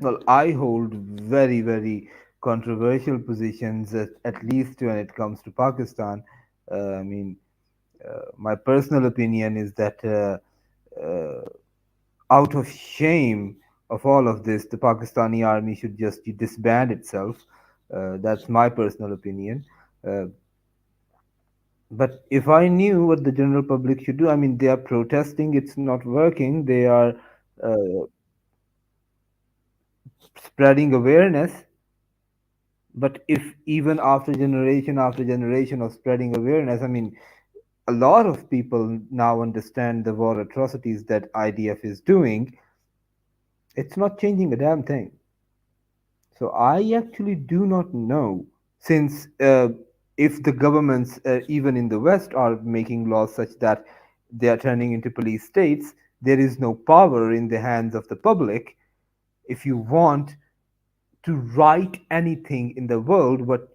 Well, I hold very, very controversial positions, at least when it comes to Pakistan. I mean, my personal opinion is that uh, out of shame of all of this, the Pakistani army should just disband itself. That's my personal opinion. Uh, but if I knew what the general public should do, I mean, they are protesting, it's not working, they are uh, spreading awareness. But if even after generation of spreading awareness, I mean, a lot of people now understand the war atrocities that IDF is doing, it's not changing a damn thing. So I actually do not know, since if the governments, even in the West, are making laws such that they are turning into police states, there is no power in the hands of the public. If you want to write anything in the world, what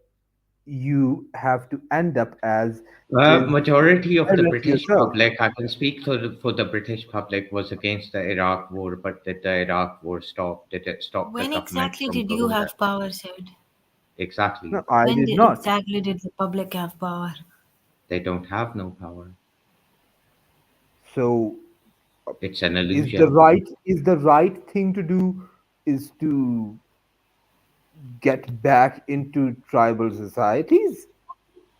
you have to end up as is Majority of the arrest British yourself. public, I can speak for the British public, was against the Iraq war, but did the Iraq war stop? Did it stop the When government exactly from did you going there? have power, Sid? Exactly. No, I When did not. exactly did the public have power? They don't have no power. So It's an is illusion. the right thing to do is to get back into tribal societies?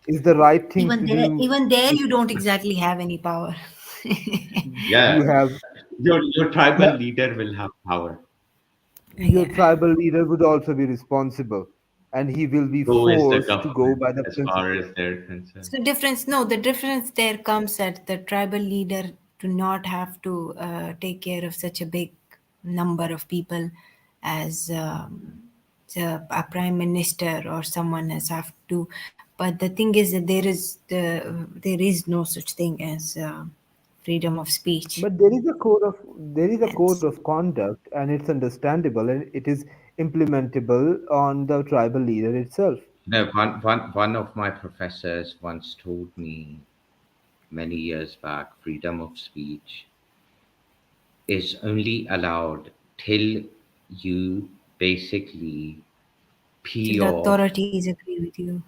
Is the right thing to do Even there, is you don't exactly have any power. you Yeah, have your tribal leader will have power. your Yeah. tribal leader would also be responsible, and he will be So is the forced to go government, by the as far principle. as they're concerned. So difference, no, the difference there comes that the tribal leader do not have to take care of such a big number of people as a prime minister or someone has have to. But the thing is that there is no such thing as freedom of speech. But there is a code of conduct, and it's understandable, and it is implementable on the tribal leader itself. No, one of my professors once told me many years back, freedom of speech is only allowed till you basically pee Till the off, authorities agree with you.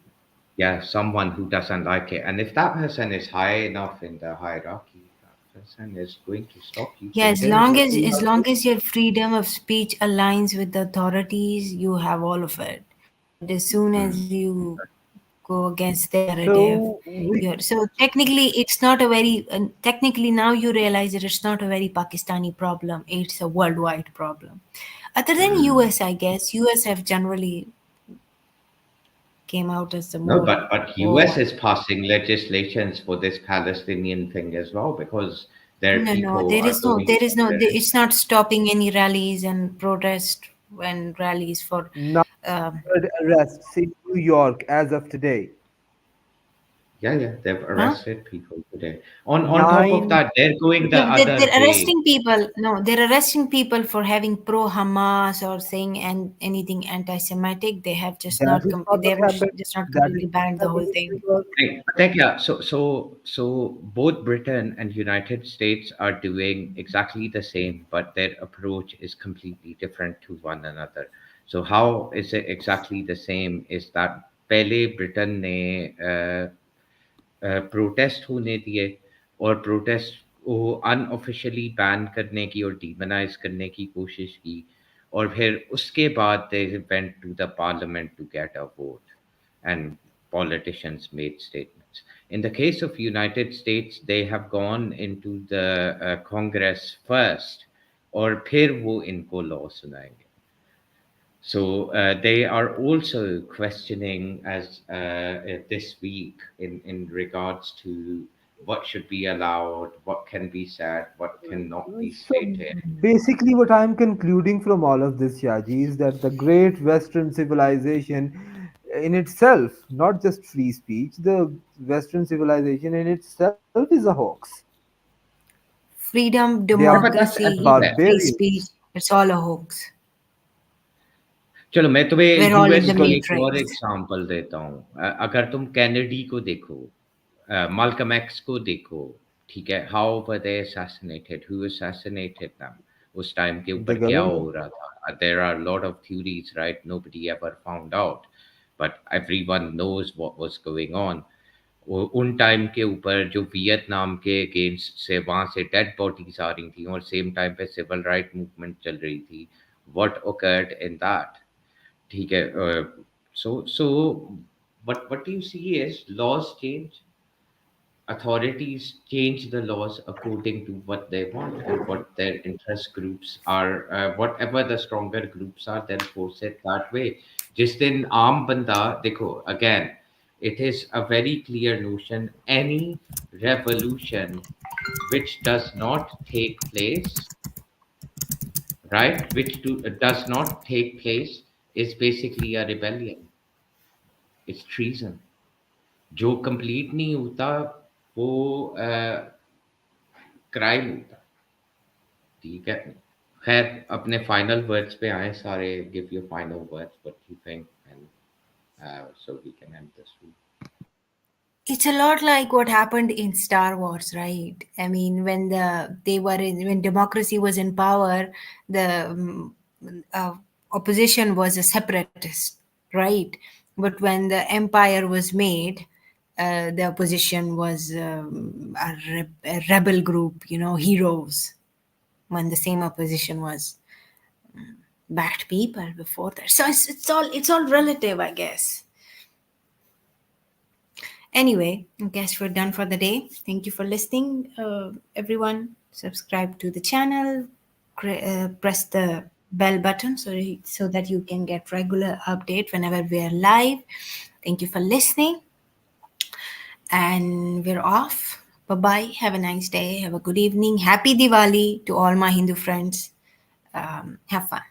yeah, someone who doesn't like it. And if that person is high enough in the hierarchy, that person is going to stop you Yeah, from doing what you as want long to. as your freedom of speech aligns with the authorities, you have all of it. But as soon as Mm. you go against their narrative, So we you're so technically it's not a very technically now you realize that it's not a very Pakistani problem. It's a worldwide problem. Other than Mm. US, I guess US have generally came out as the No, more but US worldwide. is passing legislations for this Palestinian thing as well because their No, people are going there. it's not stopping any rallies and protest and rallies for, now um, heard arrests in New York as of today. Yeah, they've huh? arrested people today. On top of Nine. that, they're going the other They're way. arresting people. No, they're arresting people for having pro Hamas or saying anything anti-Semitic. They have just That not is not they what haven't happened. just not That is completely what banned the whole happened in thing. New York. Yeah, so both Britain and United States are doing exactly the same, but their approach is completely different to one another. So how is it exactly the same? Is that पहले Britain ने protest होने दिए और protest को unofficially ban करने की और डीमोनाइज करने की कोशिश की और फिर उसके बाद they went to the parliament to get a vote and politicians made statements. In the case of United States, they have gone into the Congress first और फिर वो इनको law सुनाएंगे. So they are also questioning as this week in regards to what should be allowed, what can be said, what cannot be So stated. basically, what I'm concluding from all of this, Shaji, is that the great Western civilization in itself, not just free speech, the Western civilization in itself is a hoax. Freedom, They are Yeah, but that's democracy, everywhere. free speech, barbarians. it's all a hoax. चलो मैं तुम्हें We're all in US the का एक और matrix. Example देता हूँ अगर तुम कैनेडी को देखो माल्कम एक्स को देखो ठीक है how were they assassinated who assassinated them उस टाइम के The ऊपर क्या government. हो रहा था there are a lot of theories right nobody ever found out but everyone knows what was going on उन टाइम के ऊपर जो वियतनाम के अगेंस्ट से वहां से डेड बॉडीज आ रही थी और सेम टाइम पे सिविल राइट मूवमेंट चल रही थी व्हाट occurred in that ठीक है So what you see is laws change, authorities change the laws according to what they want and what their interest groups are, whatever the stronger groups are, they'll force it that way. Just in aam banda dekho again, it is a very clear notion. Any revolution which does not take place, right, does not take place, is basically a rebellion. It's treason. जो complete नहीं होता वो crime होता। ठीक है, खैर अपने final words पे आए सारे। Give your final words, what you think, and so we can end this week. It's a lot like what happened in Star Wars, right? I mean, when when democracy was in power, the opposition was a separatist, right? But when the empire was made, the opposition was a rebel group, heroes. When the same opposition was bad people before that, so it's all relative, I guess. Anyway, I guess we're done for the day. Thank you for listening, everyone. Subscribe to the channel, press the bell button so that you can get regular update whenever we are live. Thank you for listening, and we're off. Bye-bye. Have a nice day. Have a good evening. Happy Diwali to all my Hindu friends. Have fun.